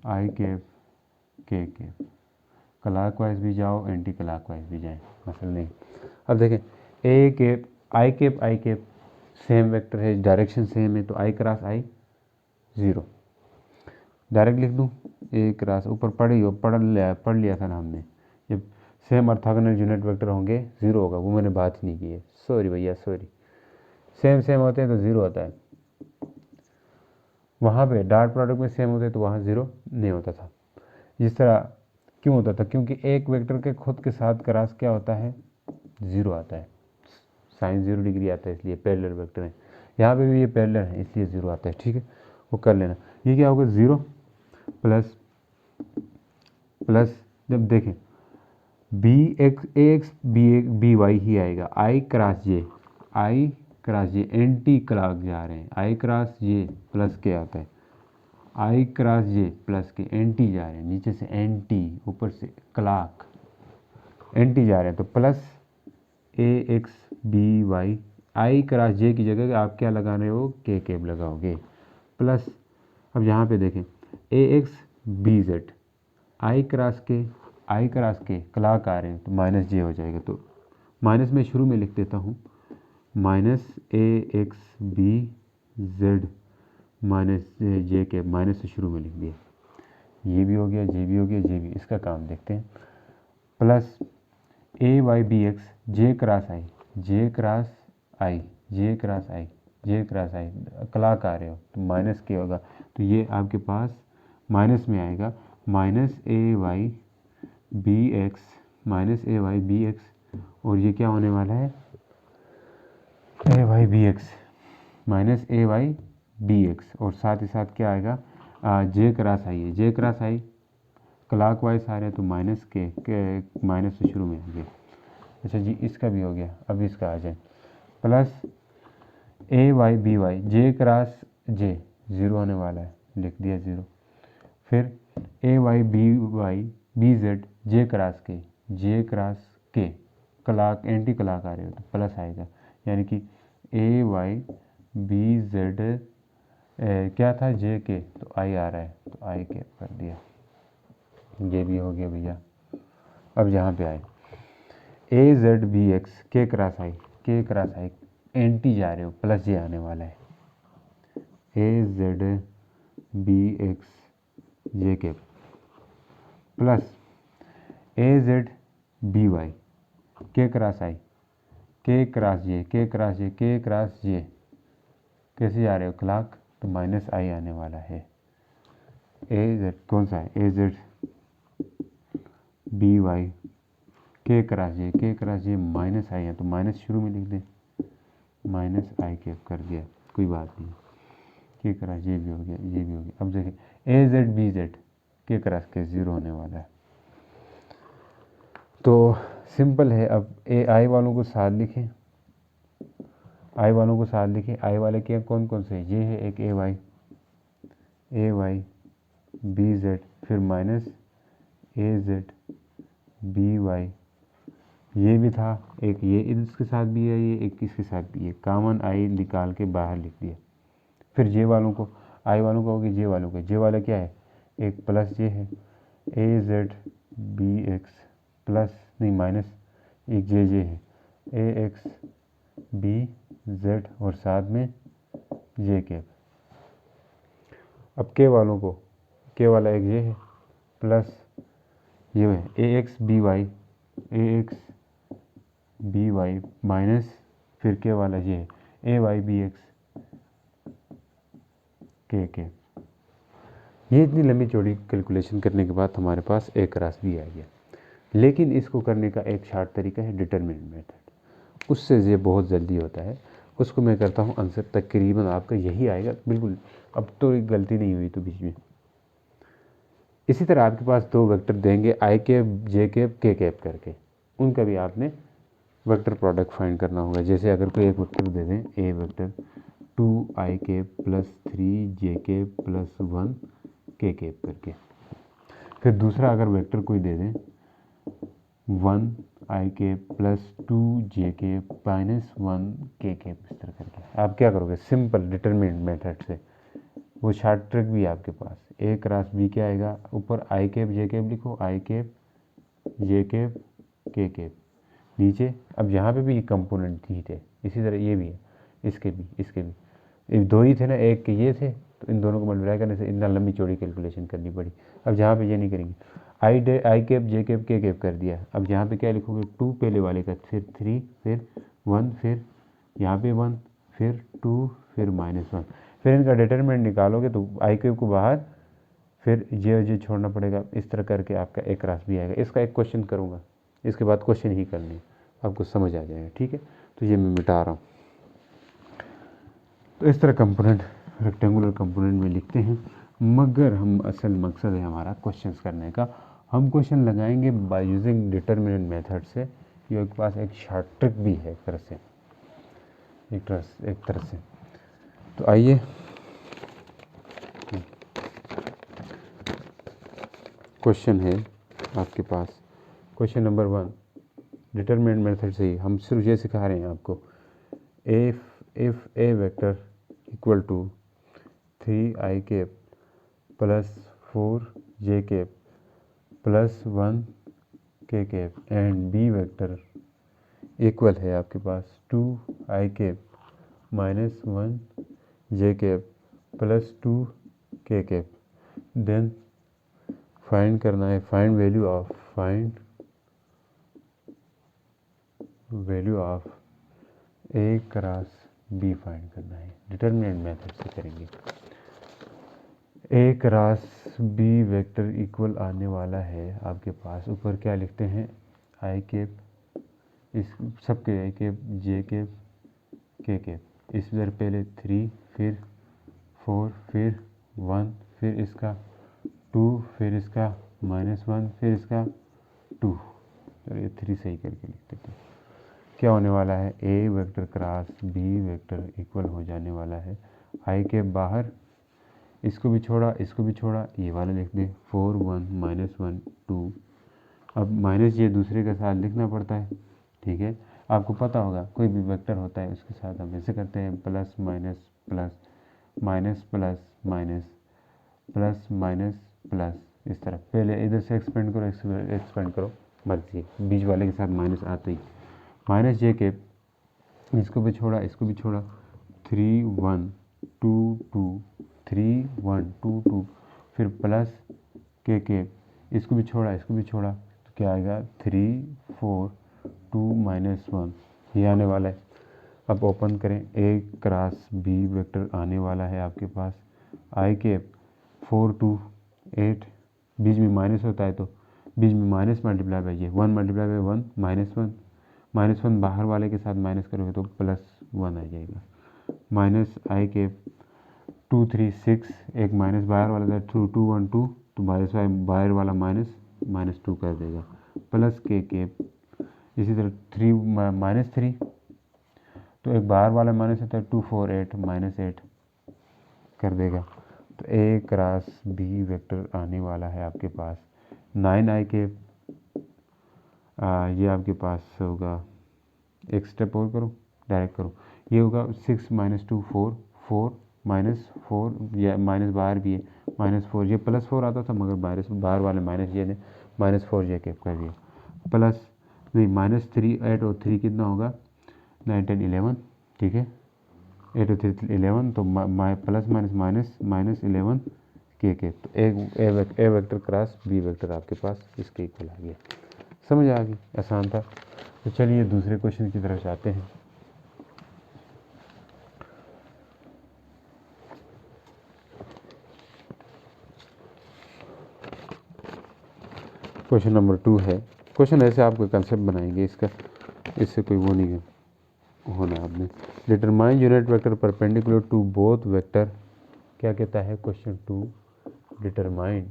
I cap K cap, clock wise भी जाओ एंटी क्लॉक वाइज भी जाए, मसला नहीं। अब देखें A cap I cap same vector है, डायरेक्शन सेम है, तो आई क्रॉस आई 0 डायरेक्ट लिख दूँ, ए क्रॉस ऊपर पढ़ लिया था ना हमने, जब सेम ऑर्थोगोनल यूनिट वेक्टर होंगे 0 होगा, वो मैंने बात ही नहीं की है, सॉरी भैया सॉरी। सेम होते हैं तो 0 होता है, वहाँ पे डॉट प्रोडक्ट में सेम होते तो वहाँ 0 नहीं होता था। इस तरह क्यों होता था, क्योंकि एक वेक्टर के खुद के साथ क्रॉस क्या होता है 0 आता है, साइन 0 डिग्री आता है, इसलिए पैरेलल वेक्टर है। यहाँ पे भी ये पैरेलल है इसलिए 0 आता है, ठीक है वो कर लेना। ये क्या होगा 0 प्लस जब देखें बी एक्स बी वाई ही आएगा, I cross J anti clock जा रहे हैं, आई क्रॉस जे प्लस के आता है, आई क्रॉस जे प्लस के एंटी जा रहे हैं, नीचे से एंटी ऊपर से क्लॉक एंटी जा रहे हैं, तो प्लस ए एक्स बी वाई आई क्रॉस जे की जगह आप क्या लगा रहे हो के कैप लगाओगे, प्लस अब यहाँ पे देखें A X B Z I cross K clock आ रहे हैं तो माइनस जे हो जाएगा, तो माइनस में शुरू में लिख देता हूँ माइनस ए एक्स बी जेड माइनस जे के, माइनस से शुरू में लिख दिया, ये भी हो गया जे भी हो गया जे भी। इसका काम देखते हैं, plus A Y B x J cross I clock आ रहे हो तो माइनस के होगा, तो ये आपके पास माइनस में आएगा, माइनस ए वाई बी एक्स और ये क्या होने वाला है ए वाई बी एक्स माइनस ए वाई बी एक्स, और साथ ही साथ क्या आएगा जे क्रॉस आई है, जे क्रॉस आई क्लॉक वाइज आ रहे हैं तो माइनस के माइनस से शुरू में आ गया। अच्छा जी, इसका भी हो गया, अब इसका आ जाए plus A Y B Y J cross जे 0 होने वाला है, लिख दिया 0, फिर ए Y B Z J cross K clock anti clock आ रहे हो तो प्लस आएगा, यानी कि ए वाई बी जेड क्या था जे के, तो आई आ रहा है तो आई के कर दिया, ये भी हो गया भैया। अब यहाँ पे आए ए जेड बी एक्स के क्रॉस आई एंटी जा रहे हो प्लस जे आने वाला है, ए जेड बी एक्स जे के प्लस ए जेड बी वाई, के क्रॉस आई, के क्रॉस जे, के क्रॉस जे, के क्रॉस जे, कैसे जा रहे हो क्लॉक, तो माइनस आई आने वाला है। ए जेड कौन सा है, ए जेड बी वाई, के क्रॉस जे माइनस आई है, तो माइनस शुरू में लिख दें, माइनस आई कैप कर दिया, कोई बात नहीं, के क्रॉस ये भी हो गया, ये भी हो गया। अब देखिए ए जेड बी जेड के क्रॉस के 0 होने वाला है, तो सिंपल है। अब ए आई वालों को साथ लिखें, आई वालों को साथ लिखें, आई वाले के कौन कौन से, ये है एक ए वाई बी जेड, फिर माइनस ए जेड बी वाई, ये भी था एक, ये इसके साथ भी है, ये एक इसके साथ भी है, कॉमन आई निकाल के बाहर लिख दिया। फिर जे वालों को, आई वालों का हो गया, जे वालों का, जे वाला क्या है, एक प्लस जे है, ए जेड बी एक्स प्लस नहीं माइनस एक जे जे है, ए एक्स बी जेड और साथ में जे कैप। अब के वालों को, के वाला एक ये है प्लस ये है A X B Y minus फिर के वाला ये है ए वाई बी एक्स के। ये इतनी लंबी चौड़ी कैलकुलेशन करने के बाद हमारे पास ए क्रॉस बी आ गया। लेकिन इसको करने का एक शॉर्ट तरीका है डिटरमिनेंट मेथड, उससे ये बहुत जल्दी होता है, उसको मैं करता हूँ आंसर तकरीबन आपका यही आएगा बिल्कुल। अब तो एक गलती नहीं हुई तो बीच में। इसी तरह आपके पास दो वेक्टर देंगे आई cap J cap K cap करके, उनका भी आपने वेक्टर प्रोडक्ट फाइंड करना होगा। जैसे अगर कोई एक वेक्टर दे दें ए vector 2 I cap plus 3 J cap plus 1 K cap करके, फिर दूसरा अगर वेक्टर कोई दे दें 1 आई कैप प्लस 2 जे कैप माइनस 1 के कैप, इस तरह करके आप क्या करोगे सिंपल डिटरमिनेंट मेथड से। वो शॉर्ट ट्रिक भी है आपके पास, ए क्रॉस बी क्या आएगा, ऊपर आई कैप जे कैप लिखो, आई cap J cap K cap नीचे। अब यहाँ पे भी ये कंपोनेंट ही थे, इसी तरह ये भी है, इसके भी ये दो ही थे ना, एक के ये थे, तो इन दोनों को मल्टीप्लाई करने से इतना लंबी चौड़ी कैलकुलेशन करनी पड़ी। अब जहाँ पे ये नहीं करेंगे, आई cap J cap K cap कर दिया। अब यहाँ पे क्या लिखोगे 2 पहले वाले का, फिर 3 फिर 1 फिर यहाँ पे 1 फिर 2 फिर -1, फिर इनका डिटरमिनेंट निकालोगे तो आई कैप को बाहर, फिर जे छोड़ना पड़ेगा। इस तरह करके आपका एक क्रॉस भी आएगा। इसका एक क्वेश्चन करूँगा, इसके बाद क्वेश्चन ही करनी है, आपको समझ आ जाएगा, ठीक है। तो ये मैं मिटा रहा हूँ। तो इस तरह कंपोनेंट रेक्टेंगुलर कंपोनेंट में लिखते हैं, मगर हम असल मकसद है हमारा क्वेश्चंस करने का। हम क्वेश्चन लगाएंगे बाय यूजिंग डिटरमिनेंट मेथड से। ये एक पास एक शॉर्ट ट्रिक भी है एक तरह से। तो आइए क्वेश्चन है आपके पास, क्वेश्चन नंबर 1 डिटरमिनेंट मेथड से ही हम सिर्फ ये सिखा रहे हैं आपको। If A vector equal to 3 I cap plus 4 J cap plus 1 K cap and B vector equal है आपके पास 2 I cap minus 1 J cap plus 2 K cap, then find करना है, find value of A cross B find करना है। Determinant method से करेंगे। ए cross B vector equal आने वाला है आपके पास, ऊपर क्या लिखते हैं आई कैप, इस सबके आई cap J cap K cap, इस बार पहले 3 फिर 4 फिर 1 फिर इसका 2 फिर इसका -1 फिर इसका 2, चलिए 3 सही करके लिख देते हैं। क्या होने वाला है, A vector cross B vector equal हो जाने वाला है आई के बाहर, इसको भी छोड़ा इसको भी छोड़ा, ये वाला लिख दें 4 1 -1 2। अब माइनस ये दूसरे के साथ लिखना पड़ता है, ठीक है। आपको पता होगा कोई भी वेक्टर होता है उसके साथ हम ऐसे करते हैं plus minus plus minus plus minus plus minus plus, इस तरह पहले इधर से एक्सपेंड करो मर्जी, बीच वाले के साथ माइनस आते ही माइनस जे के, इसको भी छोड़ा इसको भी छोड़ा 3 1 2 2 3 1 2 2, फिर प्लस के इसको भी छोड़ा इसको भी छोड़ा, तो क्या आएगा 3 4 2 -1 ये आने वाला है। अब ओपन करें, ए क्रॉस बी वेक्टर आने वाला है आपके पास। आई के 4 2 8 बीच में माइनस होता है तो बीच में माइनस मल्टीप्लाई बाई ये 1 मल्टीप्लाई बाई 1 -1 बाहर वाले के साथ माइनस करोगे तो +1 आ जाएगा। माइनस आई के 2 3 6 एक माइनस बाहर वाला था 2 2 1 2 तो माइनस बाहर वाला -2 कर देगा। प्लस के इसी तरह 3 -3 तो एक बाहर वाला माइनस होता है 2 4 8 -8 कर देगा। तो ए क्रॉस बी वेक्टर आने वाला है आपके पास। 9 आई के ये आपके पास होगा, एक स्टेप और करो, डायरेक्ट करो, ये होगा 6 -2 4 4 -4 या माइनस बाहर भी है -4 ये +4 आता था मगर बाहर वाले माइनस ये ने -4 ये कैप कर दिया। प्लस नहीं -3 8 और 3 कितना होगा 9 10 11 ठीक है 8 और 3 11 तो प्लस माइनस 11 के तो एक ए वेक्टर क्रॉस बी वेक्टर आपके पास इसके इक्वल आ गया। समझ आ गई, आसान था। तो चलिए दूसरे क्वेश्चन की तरफ जाते हैं। क्वेश्चन नंबर 2 है। क्वेश्चन ऐसे आपको कंसेप्ट बनाएंगे, इसका इससे कोई वो नहीं होना आपने। Determine unit vector perpendicular to both vector, क्या कहता है क्वेश्चन 2, डिटरमाइन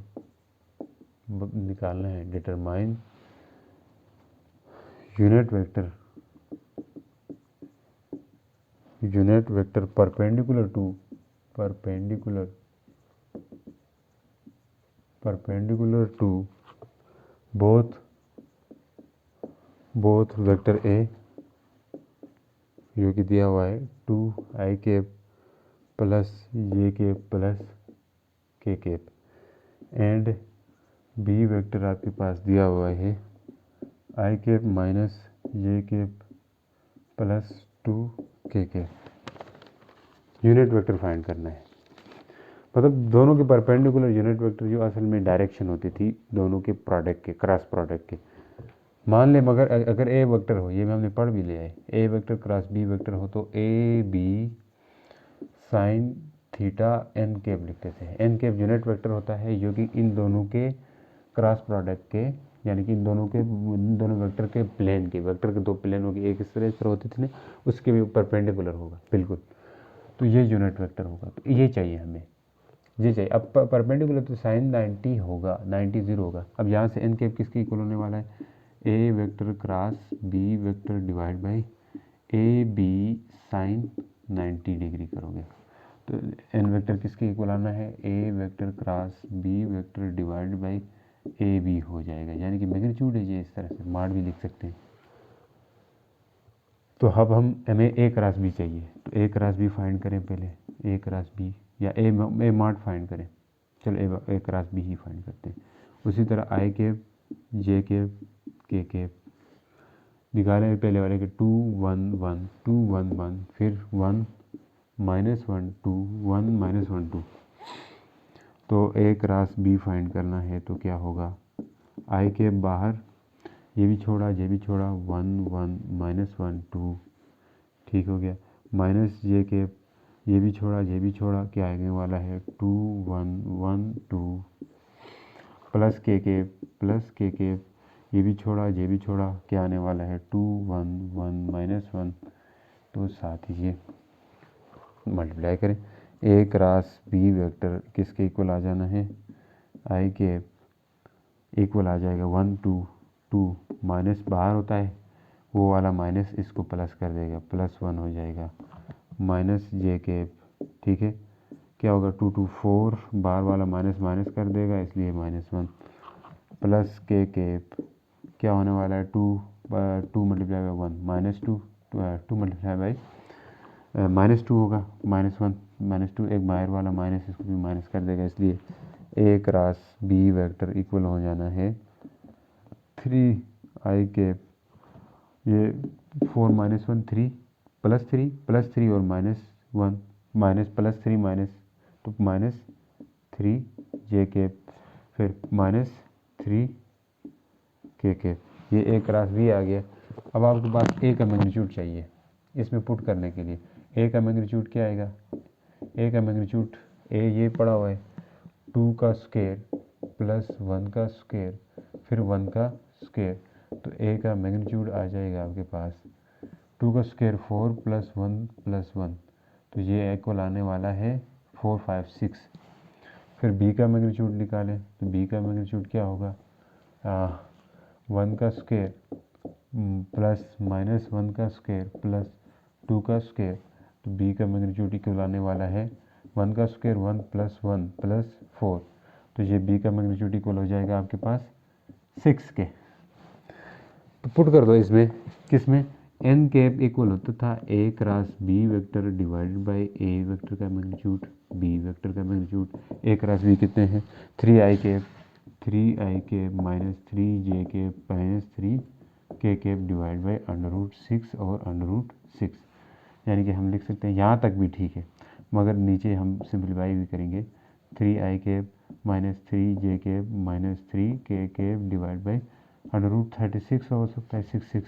निकालना है, determine unit vector perpendicular to both vector A जो कि दिया हुआ है 2 I cap plus J cap plus K cap and B vector आपके पास दिया हुआ है I cap minus J cap plus 2 K cap. Unit vector find करना है, मतलब दोनों के परपेंडिकुलर यूनिट वेक्टर जो असल में डायरेक्शन होती थी दोनों के प्रोडक्ट के, क्रॉस प्रोडक्ट के। मान ले मगर अगर ए वेक्टर हो, ये में हमने पढ़ भी लिया है, A vector cross B vector हो तो A B sine theta N cap लिखते थे। एन कैप यूनिट वेक्टर होता है जो कि इन दोनों के क्रॉस प्रोडक्ट के, यानी कि इन दोनों वेक्टर के प्लेन के, वेक्टर के दो प्लेन होगी, एक इस तरह होती थी ना, उसके भी परपेंडिकुलर होगा बिल्कुल, तो ये यूनिट वेक्टर होगा। तो ये चाहिए हमें, ये चाहिए। अब परपेंडिकुलर तो साइन 90 होगा, 90 0 होगा। अब यहाँ से एन कैप किसके इक्वल होने वाला है, A vector cross B vector divide by A B sine 90 degree करोगे तो एन वेक्टर किसके इक्वल आना है, A vector cross B vector divide by A B हो जाएगा, यानी कि मैग्नीट्यूड है ये, इस तरह से माड भी लिख सकते हैं। तो अब हमें ए क्रॉस बी चाहिए, तो ए क्रॉस बी फाइंड करें पहले, ए क्रॉस बी या ए माड फाइंड करें, चलो ए क्रॉस बी ही फाइंड करते हैं। उसी तरह आई केप जे केप के केप निकालें पहले वाले के 2 1 1 2 1 1 फिर 1 -1 2 1 -1 2 तो ए क्रॉस बी फाइंड करना है तो क्या होगा, आई के बाहर ये भी छोड़ा 1 1 -1 2 ठीक हो गया, माइनस जे के ये भी छोड़ा क्या आने वाला है 2 1 1 2 प्लस के ये भी छोड़ा क्या आने वाला है 2 1 1 -1 तो साथ ही ये मल्टीप्लाई करें। ए क्रॉस बी वेक्टर किसके इक्वल आ जाना है, आई के इक्वल आ जाएगा 1 2 2 माइनस बाहर होता है वो वाला माइनस इसको प्लस कर देगा, +1 हो जाएगा माइनस जे के ठीक है, क्या होगा 2 2 4 बाहर वाला माइनस कर देगा इसलिए -1 प्लस के क्या होने वाला है 2 मल्टीप्लाई बाई 1 -2 मल्टीप्लाई बाई -2 होगा, -1 -2 एक बाहर वाला माइनस इसको भी माइनस कर देगा, इसलिए ए क्रॉस बी वेक्टर इक्वल हो जाना है 3 आई केप ये 4 -1 3 +3 और -1 +3 माइनस तो -3 जे केप फिर -3 के कैप। ये ए क्रॉस बी आ गया। अब आपके पास ए का मैग्नीट्यूड चाहिए इसमें पुट करने के लिए। ए का मैग्नीट्यूड क्या आएगा? ए का मैग्नीट्यूड ए ये पड़ा हुआ है 2 का स्क्वायर प्लस 1 का स्क्वायर फिर 1 का स्क्वायर, तो ए का मैग्नीट्यूड आ जाएगा आपके पास 2 का स्क्वायर 4 प्लस 1, तो ये इक्वल आने वाला है 4, 5, 6। फिर बी का मैग्नीट्यूड निकालें तो बी का मैग्नीट्यूड क्या होगा? 1 का स्क्वायर प्लस -1 का स्क्वायर प्लस 2 का स्क्वायर, तो बी का मैग्नीट्यूड इक्वल आने वाला है 1 का स्क्वायर 1 प्लस 1 प्लस 4, तो ये बी का मैग्नीट्यूड इक्वल हो जाएगा आपके पास 6 के। तो पुट कर दो इसमें, किस में? एन कैप इक्वल होता था A cross B vector divided by A vector का मैग्नीट्यूड बी वेक्टर का मैग्नीट्यूड। ए क्रॉस बी कितने हैं? 3i cap minus 3j cap minus 3k cap divide by √6 और √6, यानी कि हम लिख सकते हैं यहाँ तक भी ठीक है, मगर नीचे हम सिंप्लीफाई भी करेंगे 3i cap minus 3j cap minus 3k cap divide by √36 हो सकता है 6,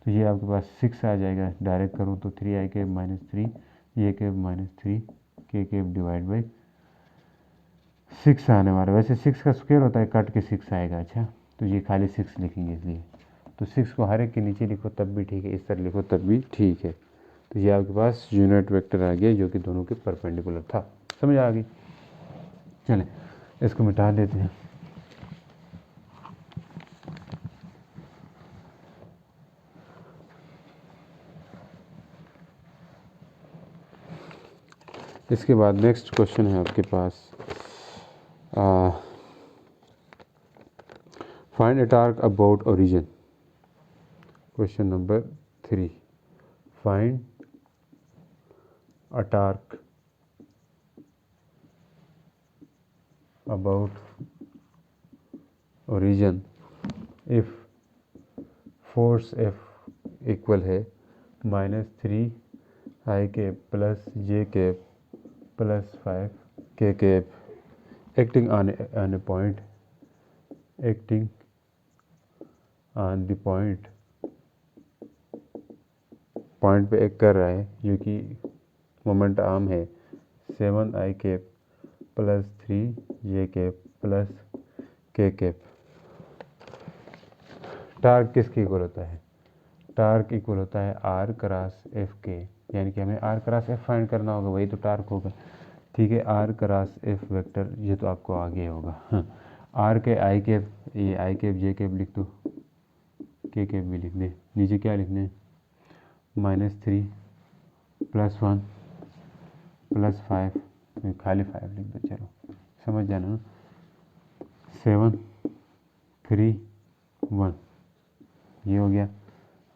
तो ये आपके पास 6 आ जाएगा। डायरेक्ट करूँ तो 3i cap minus 3j cap minus 3k cap divide by 6 आने वाला। वैसे 6 का स्क्वायर होता है, कट के 6 आएगा। अच्छा, तो ये खाली 6 लिखेंगे इसलिए, तो 6 को हर एक के नीचे लिखो तब भी ठीक है, इस तरह लिखो तब भी ठीक है। तो ये आपके पास यूनिट वेक्टर आ गया जो कि दोनों के परपेंडिकुलर था। समझ आ गई? चलें इसको मिटा देते हैं। इसके बाद नेक्स्ट क्वेश्चन है आपके पास, find a torque about origin. Question number 3, find a torque about origin if force F equal है -3i cap plus j cap plus 5k cap acting on a point, acting on the point पे एक कर रहा है जो कि moment arm है 7i cap plus 3j cap plus k cap. Torque किसके इक्वल होता है? टार्क इक्वल होता है R क्रॉस F के, यानी कि हमें R क्रॉस F फाइंड करना होगा, वही तो टार्क होगा। ठीक है, R क्रॉस F वेक्टर ये तो आपको आगे होगा। R के i कैप, ये i कैप j कैप लिख दो, k कैप भी लिख दे। नीचे क्या लिखने? -3 प्लस 1 प्लस 5, खाली 5 लिख दो, चलो समझ जाना। 7 3 1 ये हो गया।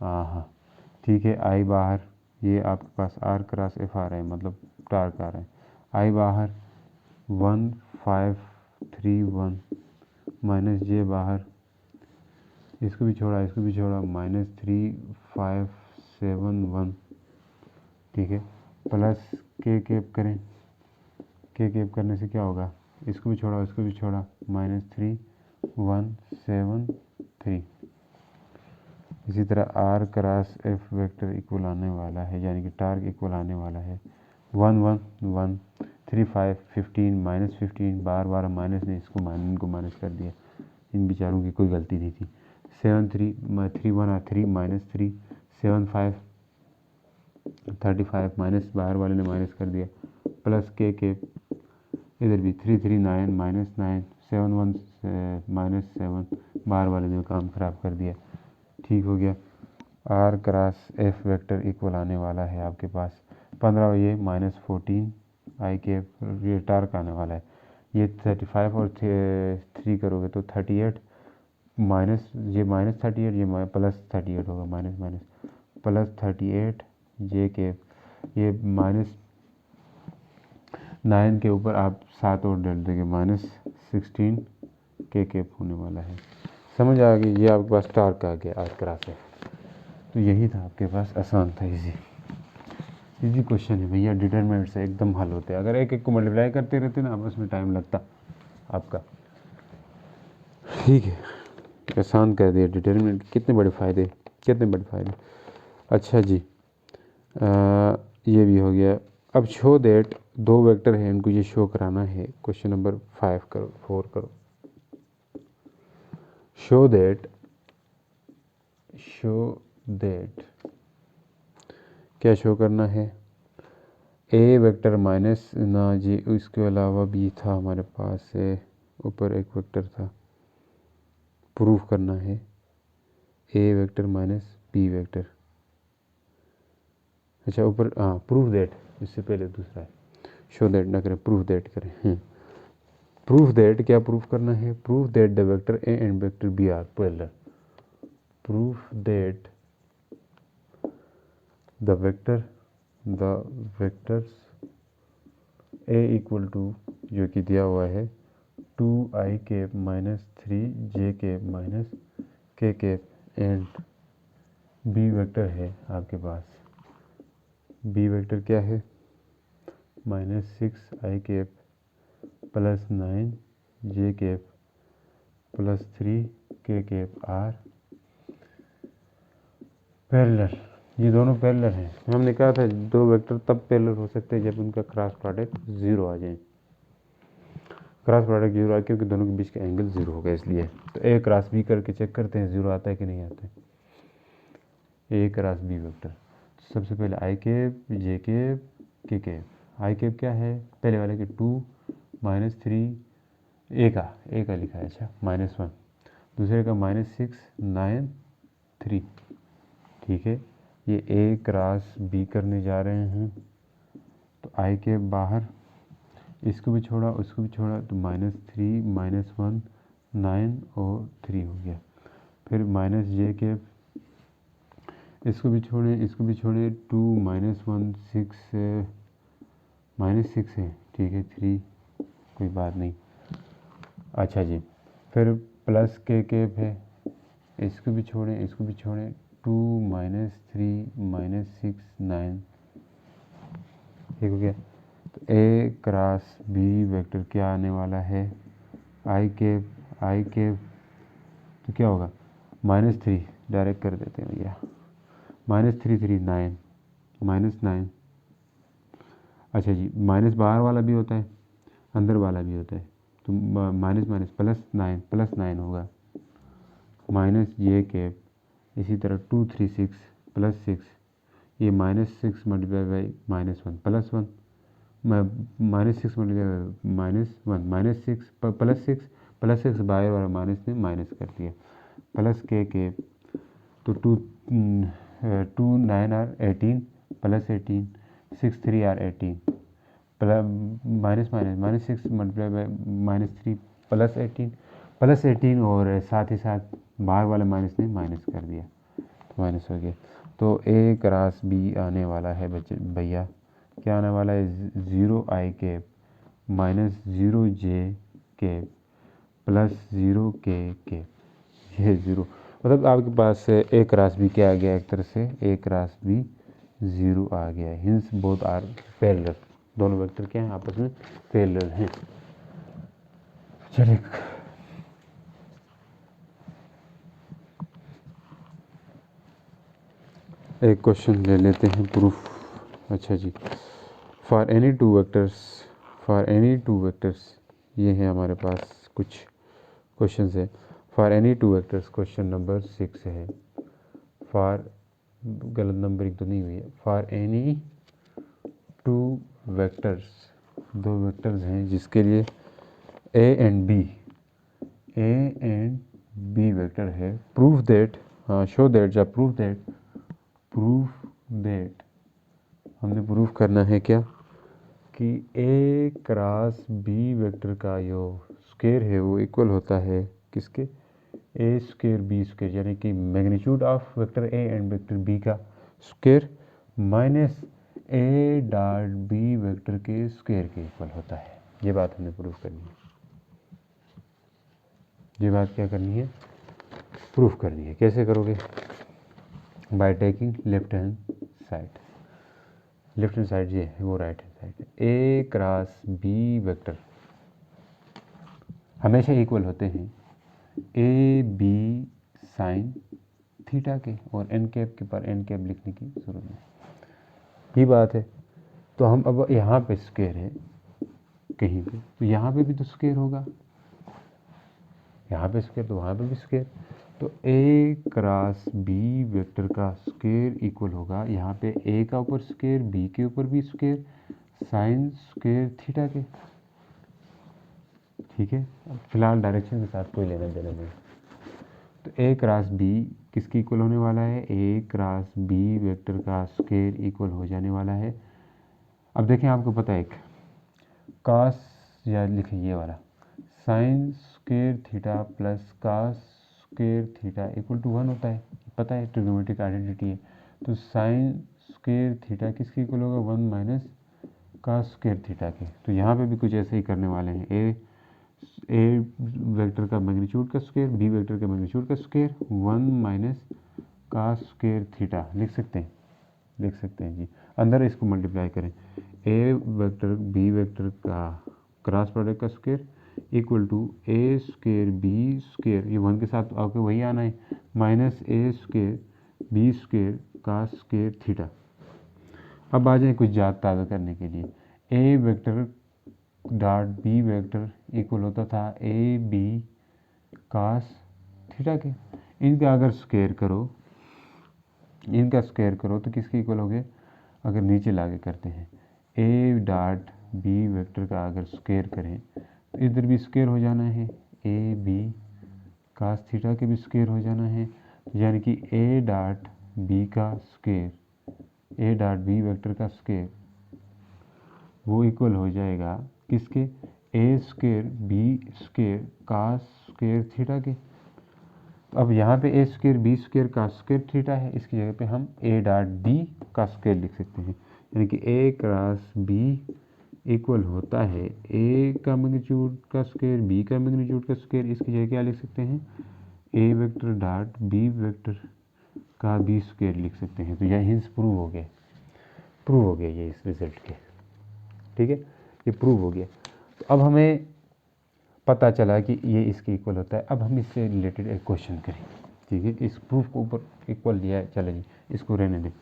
हाँ ठीक है, आई बाहर, ये आपके पास R क्रॉस F आ रहा है, मतलब टार्क आ रहा है। आई बाहर 1 5 3 1 माइनस j बाहर, इसको भी छोड़ा इसको भी छोड़ा, -3 5 7 1, ठीक है, प्लस k कैप करें, k कैप करने से क्या होगा? इसको भी छोड़ा इसको भी छोड़ा, -3 1 7 3। इसी तरह R cross F vector equal आने वाला है, यानी कि टार्क इक्वल आने वाला है 1 1 1 3 5 15 -15, बार माइनस ने इसको इनको माइनस कर दिया, इन बेचारों की कोई गलती नहीं थी। 7 3 3 1 3 -3 7 5 35 माइनस बाहर वाले ने माइनस कर दिया, प्लस k कैप इधर भी 3 3 9 -9 7 1 -7, बाहर वाले ने काम ख़राब कर दिया। ठीक हो गया। R cross F vector equal आने वाला है आपके पास 15, ये -14 i कैप, ये टार्क आने वाला है। ये 35 और 3 करोगे तो 38, माइनस ये -38, ये प्लस 38 होगा, माइनस प्लस 38 j कैप, ये -9 के ऊपर आप 7 और डाल देंगे, -16 k कैप होने वाला है। समझ आ गई? ये आपके पास टार्क आ गया R क्रॉस F। तो यही था आपके पास, आसान था, इजी क्वेश्चन है भैया, डिटरमिनेंट से एकदम हल होते हैं। अगर एक एक को मल्टीप्लाई करते रहते ना, आपस में टाइम लगता आपका। ठीक है। आसान कर दिया डिटर्मिनेंट। कितने बड़े फ़ायदे, कितने बड़े फ़ायदे। अच्छा जी, ये भी हो गया। अब शो दैट दो वेक्टर हैं, इनको ये शो कराना है। क्वेश्चन नंबर 5 करो, 4 करो। शो दैट क्या शो करना है? ए वेक्टर माइनस ना जी, इसके अलावा भी था हमारे पास ऊपर एक वेक्टर था, प्रूफ करना है A vector minus B vector. अच्छा ऊपर, हाँ प्रूफ दैट, इससे पहले दूसरा है, शो दैट ना करें, प्रूफ दैट करें। प्रूफ दैट क्या प्रूफ करना है? Proof that the vector A and vector B are parallel. Proof that the vectors A equal to, जो कि दिया हुआ है 2i cap minus 3j cap minus k cap, and B vector है आपके पास। बी वेक्टर क्या है? Minus 6i cap plus 9j cap plus 3k cap are parallel. ये दोनों पैरेलल हैं। हमने कहा था दो वेक्टर तब पैरेलल हो सकते हैं जब उनका क्रॉस प्रोडक्ट 0 आ जाए। क्रॉस प्रोडक्ट 0 आ, क्योंकि दोनों के बीच का एंगल 0 होगा इसलिए। तो ए क्रॉस बी करके चेक करते हैं 0 आता है कि नहीं आता है। ए क्रॉस बी वेक्टर, सबसे पहले आई cap, J cap, K cap. I cap क्या है? पहले वाले के 2 माइनस 3, ए का लिखा है, अच्छा माइनस 1। दूसरे का माइनस 6 9 3। ठीक है, ये ए क्रॉस बी करने जा रहे हैं। तो आई कैप बाहर, इसको भी छोड़ा उसको भी छोड़ा, तो माइनस 3 माइनस 1 9 और 3 हो गया। फिर माइनस जे कैप, इसको भी छोड़े इसको भी छोड़े, 2 माइनस 1 6 माइनस 6 है, ठीक है 3, कोई बात नहीं। अच्छा जी, फिर प्लस के कैप है, इसको भी छोड़े 2 माइनस 3 माइनस 6 9, ठीक हो गया। तो ए क्रॉस बी वेक्टर क्या आने वाला है? आई कैप तो क्या होगा? माइनस 3, डायरेक्ट कर देते हैं भैया, माइनस 3 3 9 माइनस 9। अच्छा जी, माइनस बाहर वाला भी होता है, अंदर वाला भी होता है, तो माइनस माइनस प्लस 9 होगा। माइनस जे कैप, इसी तरह 2 3 6 प्लस 6, ये minus 6 multiply by minus 1 plus 1, minus 6 multiply by minus 1 minus 6 plus 6 बाहर वाला माइनस में माइनस कर दिया, प्लस के कैप। तो 2 9 or 18 plus 18 6 3 or 18 plus minus 6 multiply by minus 3 plus 18 और साथ ही साथ बाहर वाले माइनस ने माइनस कर दिया, तो माइनस हो गया। तो ए क्रॉस बी आने वाला है बच्चे भैया, क्या आने वाला है? 0i cap minus 0j cap plus 0k cap. ये 0 मतलब आपके पास ए क्रॉस बी क्या आ गया? एक तरह से ए क्रॉस बी 0 आ गया। हिंस बोथ आर पैरेलल, दोनों वेक्टर क्या हैं? आपस में पैरेलल हैं। चलिए एक क्वेश्चन ले लेते हैं, प्रूफ। अच्छा जी, फॉर एनी टू वेक्टर्स, ये है हमारे पास कुछ क्वेश्चंस है। For any two vectors, question number 6 है। फॉर, गलत नंबरिंग तो नहीं हुई है। फॉर एनी टू वेक्टर्स, दो वेक्टर्स हैं जिसके लिए ए एंड बी वेक्टर है। प्रूफ दैट, हाँ शो दैट या प्रूफ दैट हमने प्रूफ करना है क्या? कि ए क्रॉस बी वेक्टर का जो स्क्वायर है वो इक्वल होता है किसके? ए स्क्वायर बी स्क्वायर, यानी कि magnitude of vector A and vector B का square minus A dot B vector के स्क्वायर के इक्वल होता है। ये बात हमने प्रूफ करनी है। ये बात क्या करनी है? प्रूफ करनी है। कैसे करोगे? By taking left hand side, ये है वो राइट हैंड साइड। ए क्रॉस बी वेक्टर हमेशा इक्वल होते हैं ए बी साइन थीटा के, और एन कैप के पर एन कैप लिखने की जरूरत नहीं, ये बात है। तो हम अब यहाँ पे स्क्वायर है कहीं पे, तो यहाँ पे भी तो स्क्वायर होगा, यहाँ पे स्क्वायर तो वहाँ पे भी स्क्वायर। तो ए क्रॉस बी वेक्टर का स्क्वायर इक्वल होगा, यहाँ पे ए का ऊपर स्क्वायर, बी के ऊपर भी स्क्वायर, साइन स्क्वायर थीटा के। ठीक है, फिलहाल डायरेक्शन के साथ कोई लेना देना नहीं। तो ए क्रॉस बी किसकी इक्वल होने वाला है, ए क्रॉस बी वेक्टर का स्क्वायर इक्वल हो जाने वाला है। अब देखें, आपको पता है एक कॉस, या लिखें ये वाला, sine square theta plus cos square theta equal to 1 होता है, पता है, ट्रिग्नोमेट्रिक आइडेंटिटी है। तो साइन स्क्वायर थीटा किसकी इक्वल होगा, 1 माइनस कॉस स्क्वायर थीटा के। तो यहाँ पे भी कुछ ऐसे ही करने वाले हैं, ए वेक्टर का मैग्नीट्यूड का स्क्वायर, बी वेक्टर का मैग्नीट्यूड का square, 1 minus cos square theta लिख सकते हैं जी। अंदर इसको मल्टीप्लाई करें, ए वेक्टर बी वेक्टर का क्रॉस प्रोडक्ट का square equal to A square B square, ये 1 के साथ आपके वही आना है, minus A square B square cos square theta. अब आ जाए कुछ याद ताज़ा करने के लिए, ए vector dot B vector equal होता था ए बी कॉस थीटा के। इनका अगर स्क्वायर करो तो किसके इक्वल हो गए, अगर नीचे लाके करते हैं, ए डॉट बी वेक्टर का अगर स्क्वायर करें तो इधर भी स्क्वायर हो जाना है, ए बी कॉस थीटा के भी स्क्वायर हो जाना है, यानी कि ए डॉट बी का square, A dot B vector का स्क्वायर वो इक्वल हो जाएगा किसके, A square B square cos square theta के। तो अब यहाँ पे A square B square cos square theta है, इसकी जगह पे हम ए डॉट बी का स्क्वायर लिख सकते हैं, यानी कि ए क्रॉस बी इक्वल होता है ए का मैग्नीट्यूड का स्क्वायर बी का मैग्नीट्यूड का स्क्वायर। इसकी जगह क्या लिख सकते हैं, A vector dot B vector का बी स्क्वायर लिख सकते हैं। तो यह हिंस प्रूव हो गया ये इस रिजल्ट के। ठीक है, ये प्रूव हो गया। तो अब हमें पता चला कि ये इसके इक्वल होता है। अब हम इससे रिलेटेड एक क्वेश्चन करें। ठीक है, इस प्रूफ को ऊपर इक्वल लिया है, चले जी इसको रहने दें,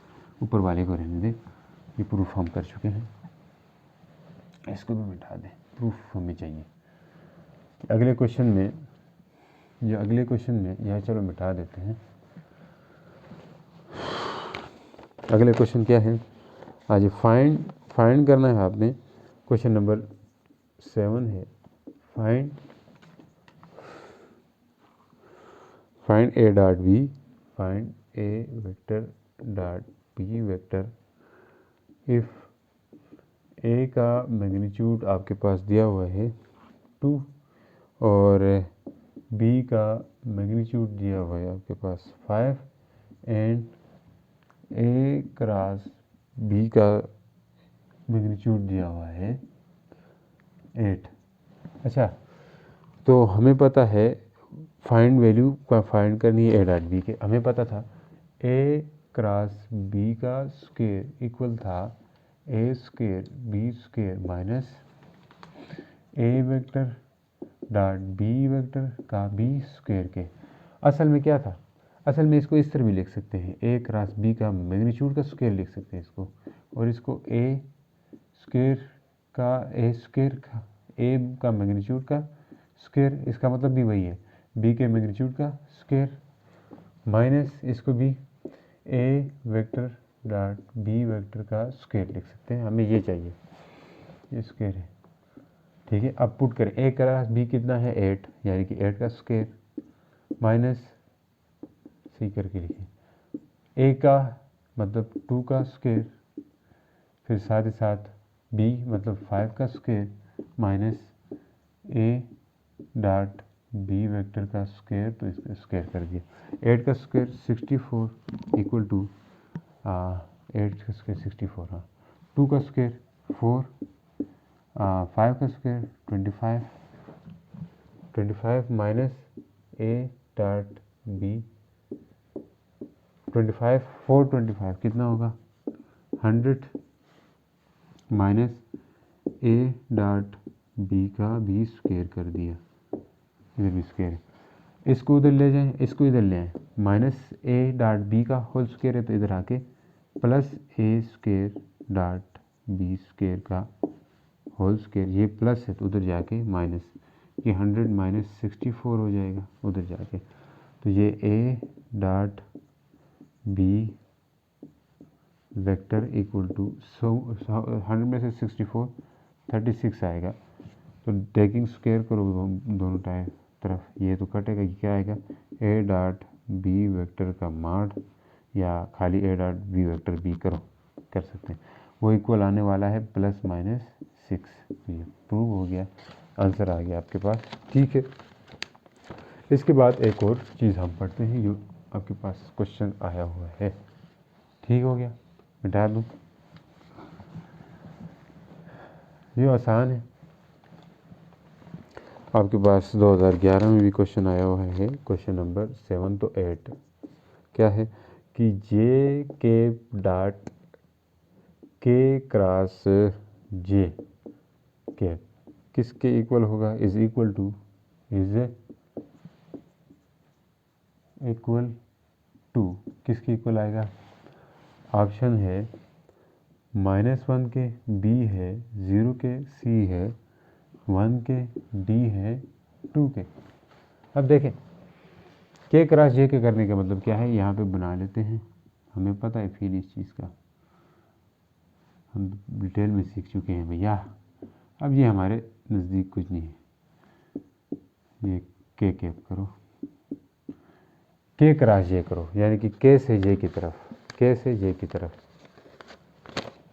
ऊपर वाले को रहने दें, ये प्रूफ हम कर चुके हैं, इसको भी मिटा दें, प्रूफ हमें चाहिए। अगले क्वेश्चन में यह चलो मिटा देते हैं। अगले क्वेश्चन क्या है, आज फाइंड करना है आपने, क्वेश्चन नंबर 7 है, find A dot B, find A vector dot B vector if A का मैग्नीट्यूड आपके पास दिया हुआ है 2 और बी का मैग्नीट्यूड दिया हुआ है आपके पास 5 एंड ए क्रॉस बी का मैग्नीट्यूड दिया हुआ है 8। अच्छा, तो हमें पता है फाइंड वैल्यू का फाइंड करनी है ए डॉट बी के। हमें पता था ए क्रॉस बी का स्क्वायर इक्वल था ए स्क्वायर बी स्क्वायर माइनस ए वेक्टर डॉट बी वेक्टर का बी स्क्वायर के। असल में क्या था, असल में इसको इस तरह भी लिख सकते हैं, ए क्रॉस बी का मैग्नीट्यूड का स्क्वायर लिख सकते हैं इसको, और इसको ए स्क्वायर का ए का मैग्नीट्यूड का स्क्वायर, इसका मतलब भी वही है, बी के मैग्नीट्यूड का स्क्वायर माइनस इसको भी ए वेक्टर डॉट बी वेक्टर का स्क्वायर लिख सकते हैं। हमें ये चाहिए, ये स्क्वायर है। ठीक है, अब पुट करें, ए क्रॉस बी कितना है 8, यानी कि 8 का स्क्वायर माइनस, सही करके लिखें, ए का मतलब 2 का स्क्वायर, फिर साथ ही साथ बी मतलब 5 का square minus A dot B vector का स्क्वायर, तो इसका स्क्वायर कर दिया। 8 का स्क्वायर 64 इक्वल टू 8 का स्क्वायर 64, हाँ, 2 का स्क्वायर 4, 5 का square 25 minus A dot B 25 425 कितना होगा 100 माइनस ए डॉट बी का बी स्क्वायर कर दिया, इधर भी स्क्वायर है। इसको उधर ले जाएं, इसको इधर ले आएँ, माइनस ए डॉट बी का होल स्क्वायर है तो इधर आके प्लस ए स्क्वायर डॉट बी स्क्वायर का होल स्क्वायर, ये प्लस है तो उधर जाके माइनस, ये 100 माइनस 64 हो जाएगा उधर जाके, तो ये A dot B vector equal to 100 में से 64 36 आएगा। तो टेकिंग स्क्वायर करो दोनों तरफ, ये तो कटेगा, ये क्या आएगा ए डॉट बी वेक्टर का माड, या खाली A dot B vector B करो कर सकते हैं, वो इक्वल आने वाला है प्लस माइनस 6। ये प्रूव हो गया, आंसर आ गया आपके पास। ठीक है, इसके बाद एक और चीज़ हम पढ़ते हैं, जो आपके पास क्वेश्चन आया हुआ है। ठीक हो गया, मिटा दूँ, ये आसान है। आपके पास 2011 में भी क्वेश्चन आया हुआ है, क्वेश्चन नंबर 7 तो 8। क्या है कि जे के डॉट के क्रॉस जे के किसके इक्वल होगा, इज इक्वल टू किसके इक्वल आएगा। ऑप्शन है -1 के बी है, 0 के सी है, 1 के डी है, 2 के। अब देखें के क्रॉस जे के करने का मतलब क्या है, यहाँ पे बना लेते हैं, हमें पता है फील इस चीज़ का, हम डिटेल में सीख चुके हैं भैया। अब ये हमारे नज़दीक कुछ नहीं है, ये के कैप करो, के क्रॉस जे करो, यानी कि के से जे की तरफ, के से जे की तरफ।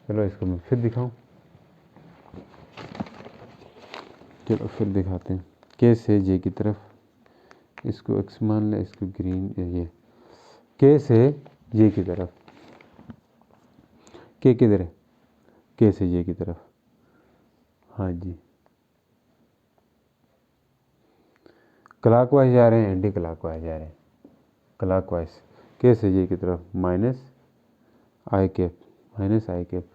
चलो इसको मैं फिर दिखाऊं, चलो फिर दिखाते हैं, के से जे की तरफ, इसको एक्स मान ले, इसको ग्रीन, ये के से जे की तरफ, के किधर है, के से जे की तरफ, हाँ जी, क्लॉकवाइज जा रहे हैं, एंटी क्लॉकवाइज जा रहे हैं, क्लॉकवाइज के से जे की तरफ, माइनस आई कैप,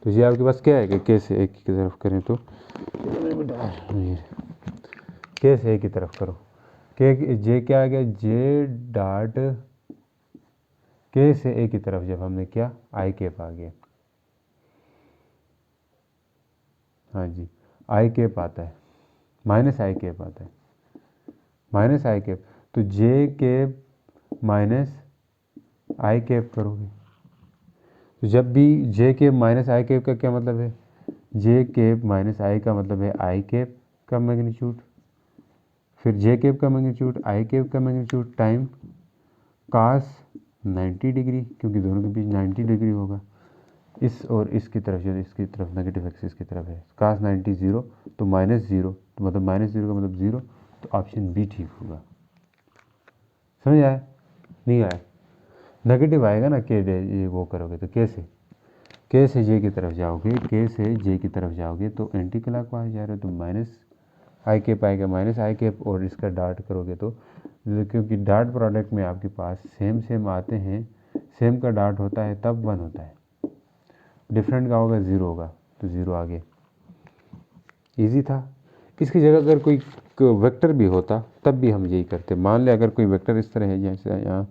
तो ये आपके पास क्या है, के से एक की तरफ करें तो के से एक की तरफ करो, के जे क्या आ गया, जे डॉट के से ए की तरफ, जब हमने क्या आई कैप आ गया, हाँ जी आई कैप आता है, माइनस आई कैप आता है, माइनस आई कैप, तो जे कैप माइनस आई कैप करोगे, तो जब भी जे कैप माइनस आई कैप का क्या मतलब है, जे कैप माइनस आई का मतलब है आई कैप का मैग्नीट्यूड, फिर जे कैप का मैग्नीट्यूड, आई कैप का मैग्नीट्यूड टाइम कास 90 डिग्री, क्योंकि दोनों के बीच 90 डिग्री होगा, इस और इसकी तरफ, जो इसकी तरफ नेगेटिव एक्सिस की तरफ है, कास 90 0, तो -0, तो मतलब -0 का मतलब 0, तो ऑप्शन बी ठीक होगा। समझ आया, नहीं आया, नेगेटिव आएगा ना, के ये वो करोगे तो के से जे की तरफ जाओगे, के से जे की तरफ जाओगे तो एंटी क्लॉकवाइज जा रहे हो, तो माइनस आई कैप आएगा, माइनस आई कैप, और इसका डॉट करोगे तो, क्योंकि डॉट प्रोडक्ट में आपके पास सेम आते हैं, सेम का डॉट होता है तब 1 होता है, डिफरेंट का होगा 0 होगा, तो 0 आ गया, ईजी था। इसकी जगह अगर कोई वेक्टर भी होता तब भी हम यही करते। मान लें अगर कोई वेक्टर इस तरह है, जैसे यहाँ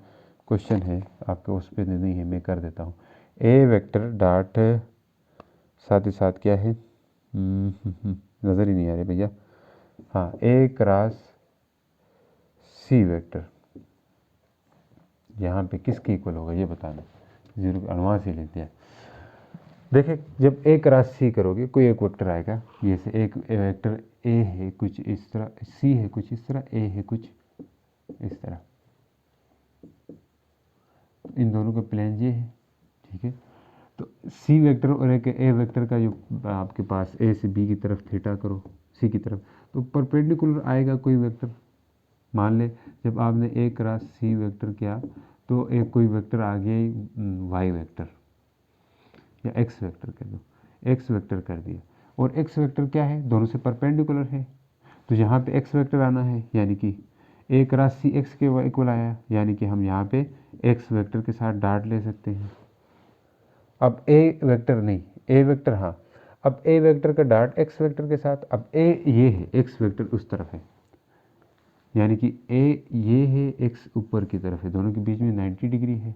क्वेश्चन है आपके, उस पर नहीं है, मैं कर देता हूँ, ए वेक्टर डॉट, साथ ही साथ क्या है, नज़र ही नहीं आ रही भैया, हाँ ए क्रॉस सी वेक्टर, यहाँ पे किसके इक्वल होगा ये बताना, 0 अनुमान से लेते हैं। देखें जब ए क्रॉस सी करोगे कोई एक वेक्टर आएगा, जैसे एक वेक्टर ए है कुछ इस तरह, सी है कुछ इस तरह, ए है कुछ इस तरह, इन दोनों का प्लेन ये है, ठीक है। तो सी वेक्टर और एक ए वेक्टर का जो आपके पास ए से बी की तरफ थीटा करो, सी की तरफ, तो परपेंडिकुलर आएगा कोई वेक्टर। मान ले जब आपने ए क्रॉस सी वेक्टर किया तो एक कोई वेक्टर आ गया वाई वेक्टर या एक्स वेक्टर कर दो, एक्स वेक्टर कर दिया, और एक्स वेक्टर क्या है, दोनों से परपेंडिकुलर है, तो यहाँ पे एक्स वेक्टर आना है, यानी कि ए क्रॉस सी एक्स के इक्वल आया, यानी कि हम यहाँ पे एक्स वेक्टर के साथ डॉट ले सकते हैं। अब ए वेक्टर नहीं, ए वेक्टर, हाँ अब ए वेक्टर का डॉट एक्स वेक्टर के साथ, अब ए ये है, एक्स वेक्टर उस तरफ है, यानी कि ए ये है, एक्स ऊपर की तरफ है, दोनों के बीच में 90 डिग्री है।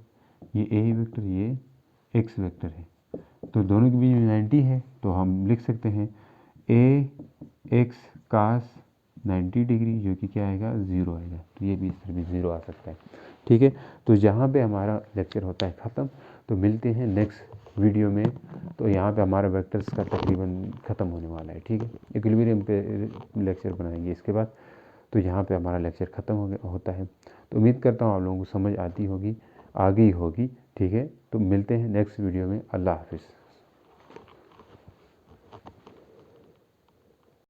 ये ए वेक्टर, ये एक्स वेक्टर है, तो दोनों के बीच में 90 है, तो हम लिख सकते हैं ए एक्स कास 90 डिग्री, जो कि क्या आएगा, 0 आएगा। तो ये भी इस तरह भी 0 आ सकता है। ठीक है, तो यहाँ पे हमारा लेक्चर होता है ख़त्म। तो मिलते हैं नेक्स्ट वीडियो में। तो यहाँ पे हमारा वेक्टर्स का तकरीबन ख़त्म होने वाला है। ठीक है, इक्विलिब्रियम पे लेक्चर बनाएंगे इसके बाद। तो यहाँ पे हमारा लेक्चर ख़त्म होता है। तो उम्मीद करता हूँ आप लोगों को समझ आती होगी, आ गई होगी। ठीक है, तो मिलते हैं नेक्स्ट वीडियो में। अल्लाह हाफिज़।